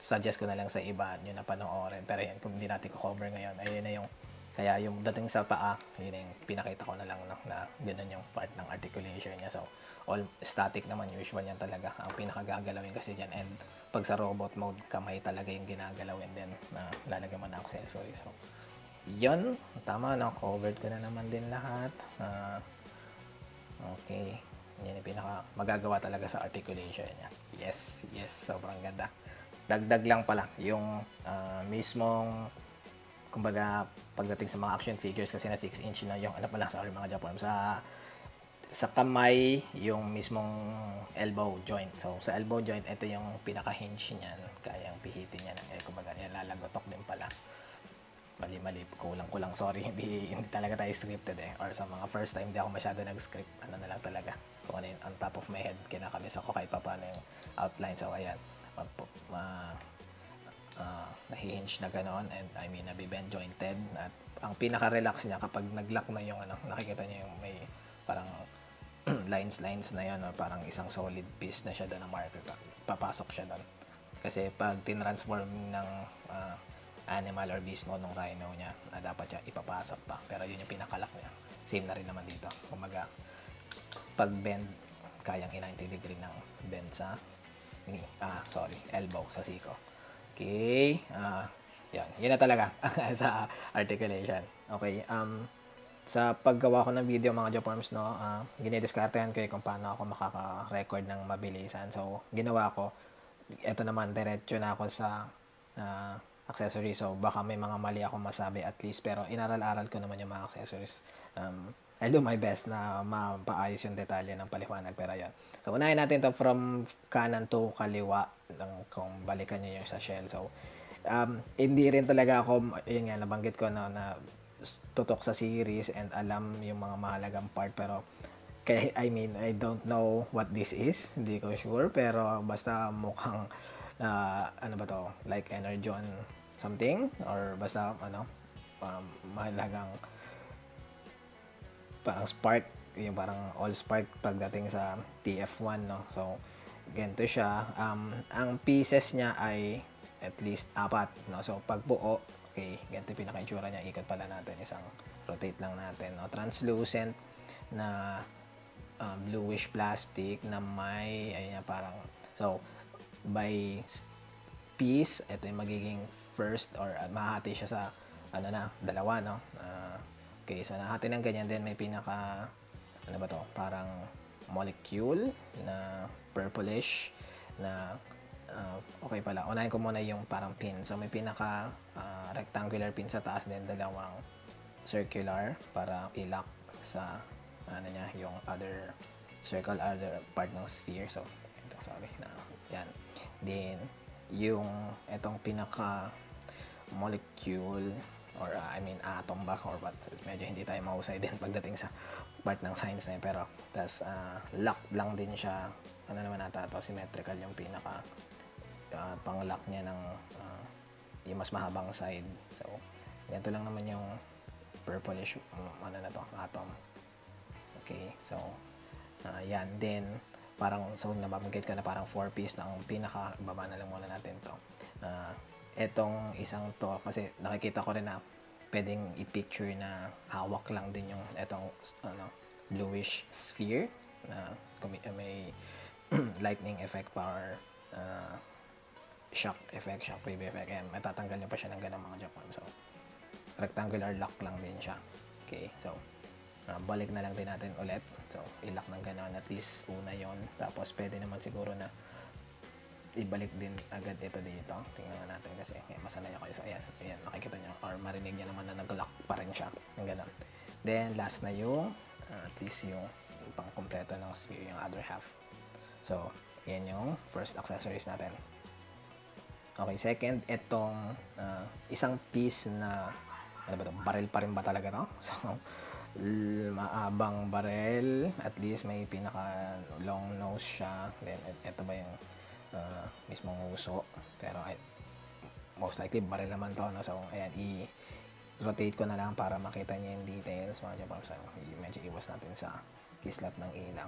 Suggest ko na lang sa iba nyo na panoorin. Pero yan, kung hindi natin ko-cover ngayon, ayun na yung kaya yung dating sa paa, yun yung pinakita ko na lang na gano'n yung part ng articulation niya. So, all static naman, usual yan talaga. Ang pinakagagalawin kasi dyan. And pag sa robot mode, kamay talaga yung ginagalawin din na lalagyan mo na accessory. So, yun. Tama na. Covered ko na naman din lahat. Okay. Yan yung magagawa talaga sa articulation niya. Yes. Sobrang ganda. Dagdag lang pala yung mismong kumbaga pagdating sa mga action figures, kasi na 6 inch na yung sorry mga Japon, sa kamay yung mismong elbow joint. So sa elbow joint, ito yung pinaka hinge niyan, kayang pihitin niyan, kumbaga nilalagotok din pala. Mali, kulang, sorry, hindi talaga tayo scripted or sa mga first time hindi ako masyado nag-script, na lang talaga kung ano yun on top of my head, kinakabis ako kahit pa paano yung outline. So ayan, nahihinge na ganoon, and nabibend jointed, at ang pinaka-relax niya kapag nag-lock na yung nakikita niyo yung may parang lines na yun, parang isang solid piece na siya doon na marker, papasok siya doon. Kasi pag tinransform ng animal or beast mode ng rhino niya, dapat siya ipapasok pa, pero yun yung pinaka-lock niya. Same na rin naman dito, kumaga pag bend, kayang 90 degree ng bend sa elbow, sa siko. Okay, Yun na talaga sa articulation. Okay, sa paggawa ko ng video mga Joforms, no, ginidiskartehan ko kung paano ako makaka-record ng mabilisan. So, ginawa ko, ito naman, diretso na ako sa accessories. So, baka may mga mali akong masabi at least, pero inaral-aral ko naman yung mga accessories. I'll do my best na mapaayos yung detalye ng paliwanag, pero yun. So, unahin natin to from kanan to kaliwa kung balikan nyo yung sa shell. So, hindi rin talaga ako, yun nga, nabanggit ko na tutok sa series and alam yung mga mahalagang part, pero I mean, I don't know what this is, hindi ko sure, pero basta mukhang ano ba to, like Energon something, or basta mahalagang parang spark, yung parang all spark pagdating sa TF1, no. So ganito siya, ang pieces niya ay at least 4, no. So pag buo, okay, ganito yung pinaka-itsura niya. Ikot pala natin, isang rotate lang natin, no. Translucent na bluish plastic na may, ayun, parang, so by piece, ito yung magiging first, or mahati siya sa dalawa, no. Okay, so nahati ng ganyan, then may pinaka, ano ba to, parang molecule na purplish na okay pala, unahin ko muna yung parang pin. So may pinaka rectangular pin sa taas, then dalawang circular para i-lock sa niya, yung other circle, other part ng sphere. So ito, sorry na yan. Then yung etong pinaka molecule, or I mean atom ba, or what, medyo hindi tayo mahusay din pagdating sa part ng science na yun, pero tas lock lang din siya, ano naman ata to, symmetrical yung pinaka pang lock niya ng yung mas mahabang side. So ganito lang naman yung purplish atom. Okay, so yan, then parang, so nababanggit ko na parang 4-piece na ang pinaka baba na lang muna natin to. Etong isang to, kasi nakikita ko rin na pwedeng i-picture na hawak lang din yung etong bluish sphere na may lightning effect, power, shock effect, shock wave effect, and matatanggal nyo pa siya ng ganang mga Japan. So rectangular lock lang din siya. Okay, so balik na lang din natin ulit. So i-lock ng ganon, at least una yon. Tapos pwede naman siguro na ibalik din agad ito dito. Tingnan natin kasi masanay ako. So ayan, makikita nyo or marinig nyo naman na nag-lock pa rin siya ng ganon. Then last na yung at least yung pang kompleto ng sphere, yung other half. So yan yung first accessories natin. Okay, second, itong isang piece na, ano ba ito, barrel pa rin ba talaga to? So maabang barrel, at least may pinaka long nose siya. Then ito ba yung mismong uso, pero most likely barrel naman to, no? So ayan, i-rotate ko na lang para makita niyo yung details mga Japans. So, medyo iwas natin sa kislat ng ilaw.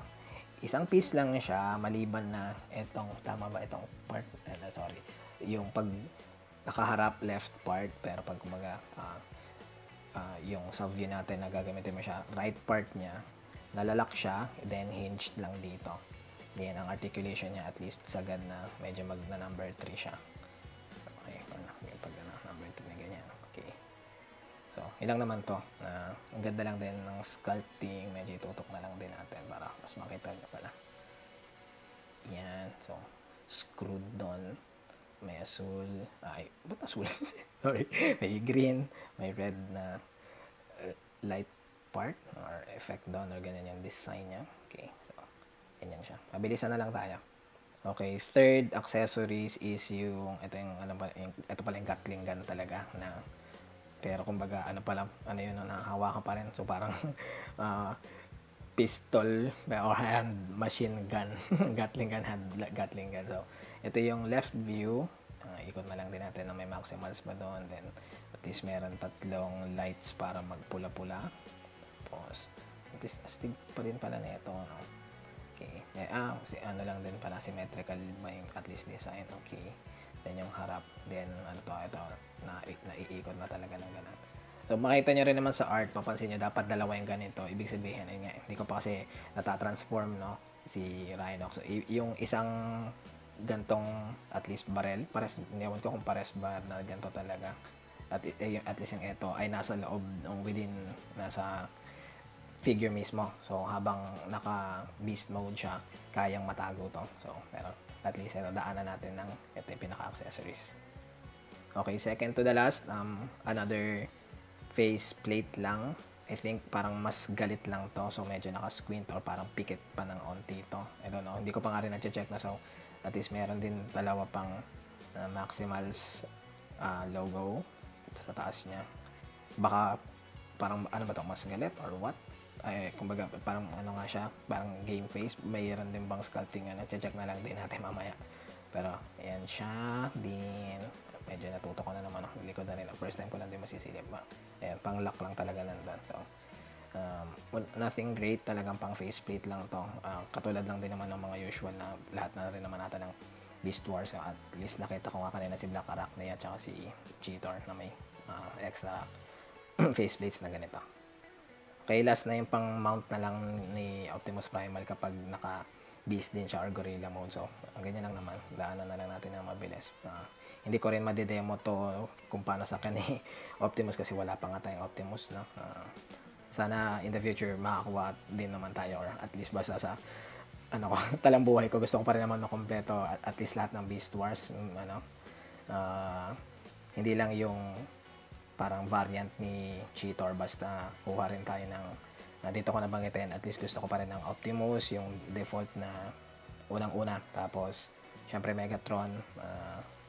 Isang piece lang siya, maliban na itong, tama ba itong part, sorry, yung pag nakaharap left part, pero pag kumaga yung sa view natin na gagamitin mo siya, right part niya, nalalak siya, then hinged lang dito. Yan, ang articulation niya at least sagad na medyo magna number 3 siya. Okay, yung pag number 3 na ganyan. Okay. So, ilang naman to. Ang ganda lang din ng sculpting, medyo itutok na lang din natin para mas makita nyo pala. Yan, so, screwed doon. May asul, ba't asul? Sorry, may green, may red na light part or effect doon, or ganyan yung design niya. Okay, so ganyan siya. Mabilisan na lang tayo. Okay, third accessories is yung ito pala yung Gatling gun talaga, na pero kumbaga yun, hahawakan pa rin, so parang pistol or hand machine gun. Gatling gun, Gatling gun. So ito yung left view. Ikot na lang din natin na may maximals pa doon. Then at least meron 3 lights para magpula-pula. Tapos at least astig pa rin pala na ito, no? Okay, ano lang din pala, symmetrical ba yung at least design. Okay, then yung harap, then ito naiikot na talaga ng ganun. So makita nyo rin naman sa art, papansin nyo dapat dalawa yung ganito. Ibig sabihin, hindi ko pa kasi natatransform, no, si Rhinox. So yung isang gantong at least barrel, pares, hindi ko kung pares ba na ganito talaga, at least yung ito ay nasa loob within nasa figure mismo. So habang naka beast mode siya, kayang matago to. So pero at least ito daanan natin ng ito yung pinaka accessories. Okay, second to the last, another face plate lang. I think parang mas galit lang to, so medyo naka-squint or parang pikit pa ng onti to. I don't know, hindi ko pa nga rin na-check na, so at least meron din dalawa pang Maximals logo sa taas niya. Baka parang ano ba to, mas galit or what? Ay, kumbaga parang ano nga siya, parang game face. Mayroon din bang sculpting, check na lang din natin mamaya. Pero ayan siya din. Medyo natuto ko na naman ang likod na rin. First time ko lang din masisilip ba. Ayan, pang lock lang talaga nandun. So, nothing great, talagang pang faceplate lang to. Katulad lang din naman ng mga usual na lahat na rin naman natin ng Beast Wars. So, at least nakita ko nga kanina si Black Arachne at saka si Cheetor na may extra faceplates na ganito. Okay, last na yung pang mount na lang ni Optimus Primal kapag naka Beast din siya or Gorilla mode. So, ang ganyan lang naman. Daanan na lang natin ng mabilis. Hindi ko rin madidemo to kung paano sa akin ni Optimus kasi wala pa nga tayong Optimus, no? Sana in the future makakuha din naman tayo, or at least basta sa ano ko, talang buhay ko, gusto ko pa rin naman makompleto at least lahat ng Beast Wars, hindi lang yung parang variant ni Cheetor, basta kuha rin tayo ng dito ko nabanggitin, at least gusto ko pa rin ng Optimus, yung default na unang-una, tapos syempre Megatron,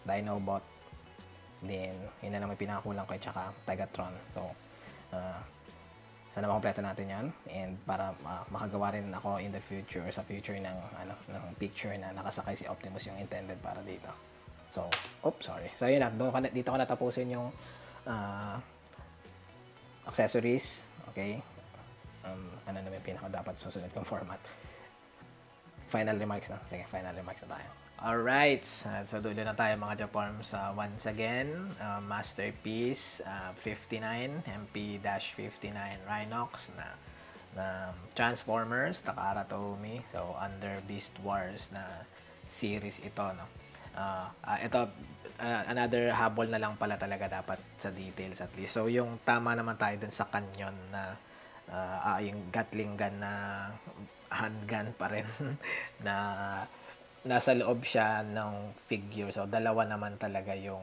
Dinobot, then yun na lang may pinakakulang ko, tsaka Tigatron. So sana makompleto natin yan, and para makagawa rin ako in the future, sa future ng picture na nakasakay si Optimus yung intended para dito. So, sorry. So yun na, dito ko natapusin yung accessories. Okay, ano naman yung pinaka dapat susunod kong format. Final remarks na. Sige, final remarks na tayo. Alright, sa dulo na tayo mga Japorms. Once again, Masterpiece 59, MP-59 Rhinox na Transformers, Takara Tomy. So, under Beast Wars na series ito, no? Ito, another habol na lang pala talaga dapat sa details at least. So, yung tama naman tayo dun sa canyon na yung Gatling gun na handgun pa rin na nasa loob siya ng figure. So, dalawa naman talaga yung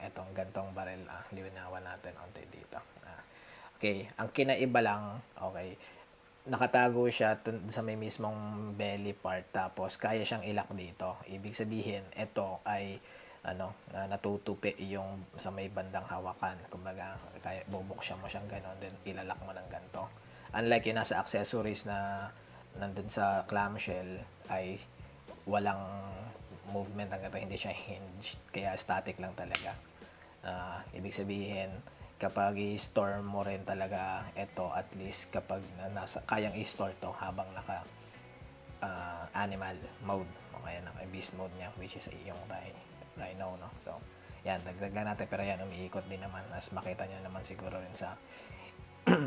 etong gantong baril. Liwinawan natin onti dito. Okay, ang kinaiba lang, okay, nakatago siya sa may mismong belly part, tapos kaya siyang ilak dito. Ibig sabihin, ito ay natutupi yung sa may bandang hawakan. Kumbaga, kaya bubuksan mo siyang gano'n, then ilalak mo ng ganito. Unlike yung nasa accessories na nandun sa clamshell, ay walang movement ng ganito, hindi siya hinged, kaya static lang talaga. Ibig sabihin, kapag i-store mo rin talaga ito, at least kapag kayang i-store to habang naka animal mode o kaya naka beast mode niya, which is yung Rhino, no? So, yan, dagdag natin, pero yan, umiikot din naman, as makita nyo naman siguro rin sa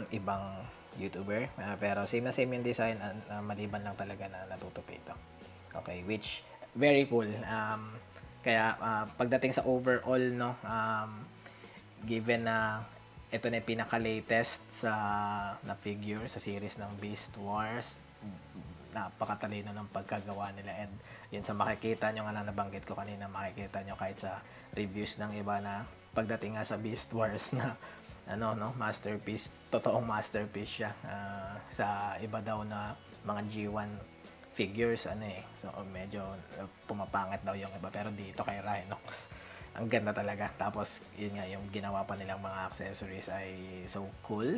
ibang YouTuber, pero same na same yung design, maliban lang talaga na natutupi ito. Okay, which very cool. Kaya pagdating sa overall, no, given na ito na yung pinaka-latest na figure sa series ng Beast Wars, napakatalino ng pagkagawa nila, and yun sa makikita nyo nga na nabanggit ko kanina, makikita nyo kahit sa reviews ng iba na pagdating nga sa Beast Wars na masterpiece, totoong masterpiece siya. Sa iba daw na mga G1 figures, so medyo pumapangit daw yung iba, pero dito kay Rhinox, ang ganda talaga. Tapos yun nga, yung ginawa pa nilang mga accessories ay so cool.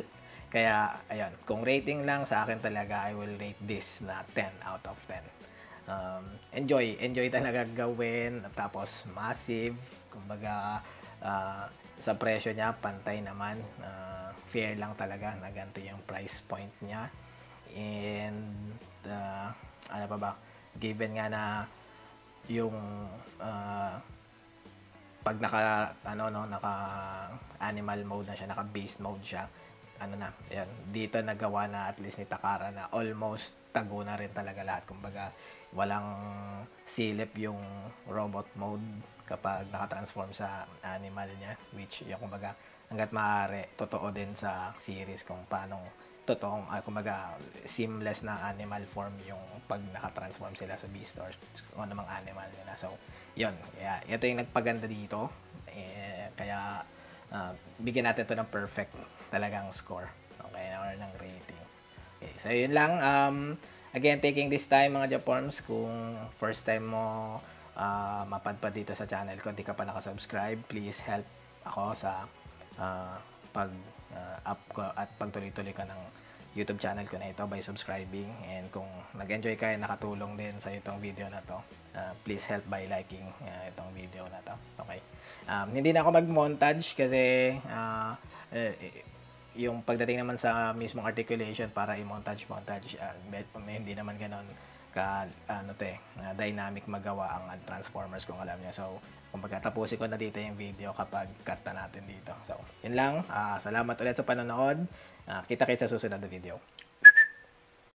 Kaya ayun, kung rating lang sa akin talaga, I will rate this na 10 out of 10. Enjoy talaga gawin, tapos massive, kumbaga sa presyo niya pantay naman, fair lang talaga na ganito yung price point niya. And ano pa ba, given nga na yung pag naka animal mode na siya, naka beast mode siya, yan, dito nagawa na at least ni Takara na almost tago na rin talaga lahat. Kumbaga walang silip yung robot mode, kapag nakatransform sa animal niya, which yung kumbaga hangga't maaari totoo din sa series kung paano totoong kumbaga seamless na animal form yung pag nakatransform sila sa beast or kung anumang animal nila. So yun, ito yung nagpaganda dito, kaya bigyan natin to ng perfect talagang score, okay, or ng rating. Okay, so yun lang. Again, taking this time mga Japorms, kung first time mo mapadpad dito sa channel ko, hindi ka pa nakasubscribe, please help ako sa up ko at pagtuloy-tuloy ka ng YouTube channel ko na ito by subscribing. And kung nag-enjoy ka, nakatulong din sa itong video na to, please help by liking itong video na to. Okay. Hindi na ako mag-montage kasi yung pagdating naman sa mismong articulation para i-montage hindi naman ganon ka dynamic magawa ang Transformers kung alam niya. So kumbaga tapusin ko na dito yung video kapag cut na natin dito. So yun lang, salamat ulit sa panonood, kita-kits sa susunod na video.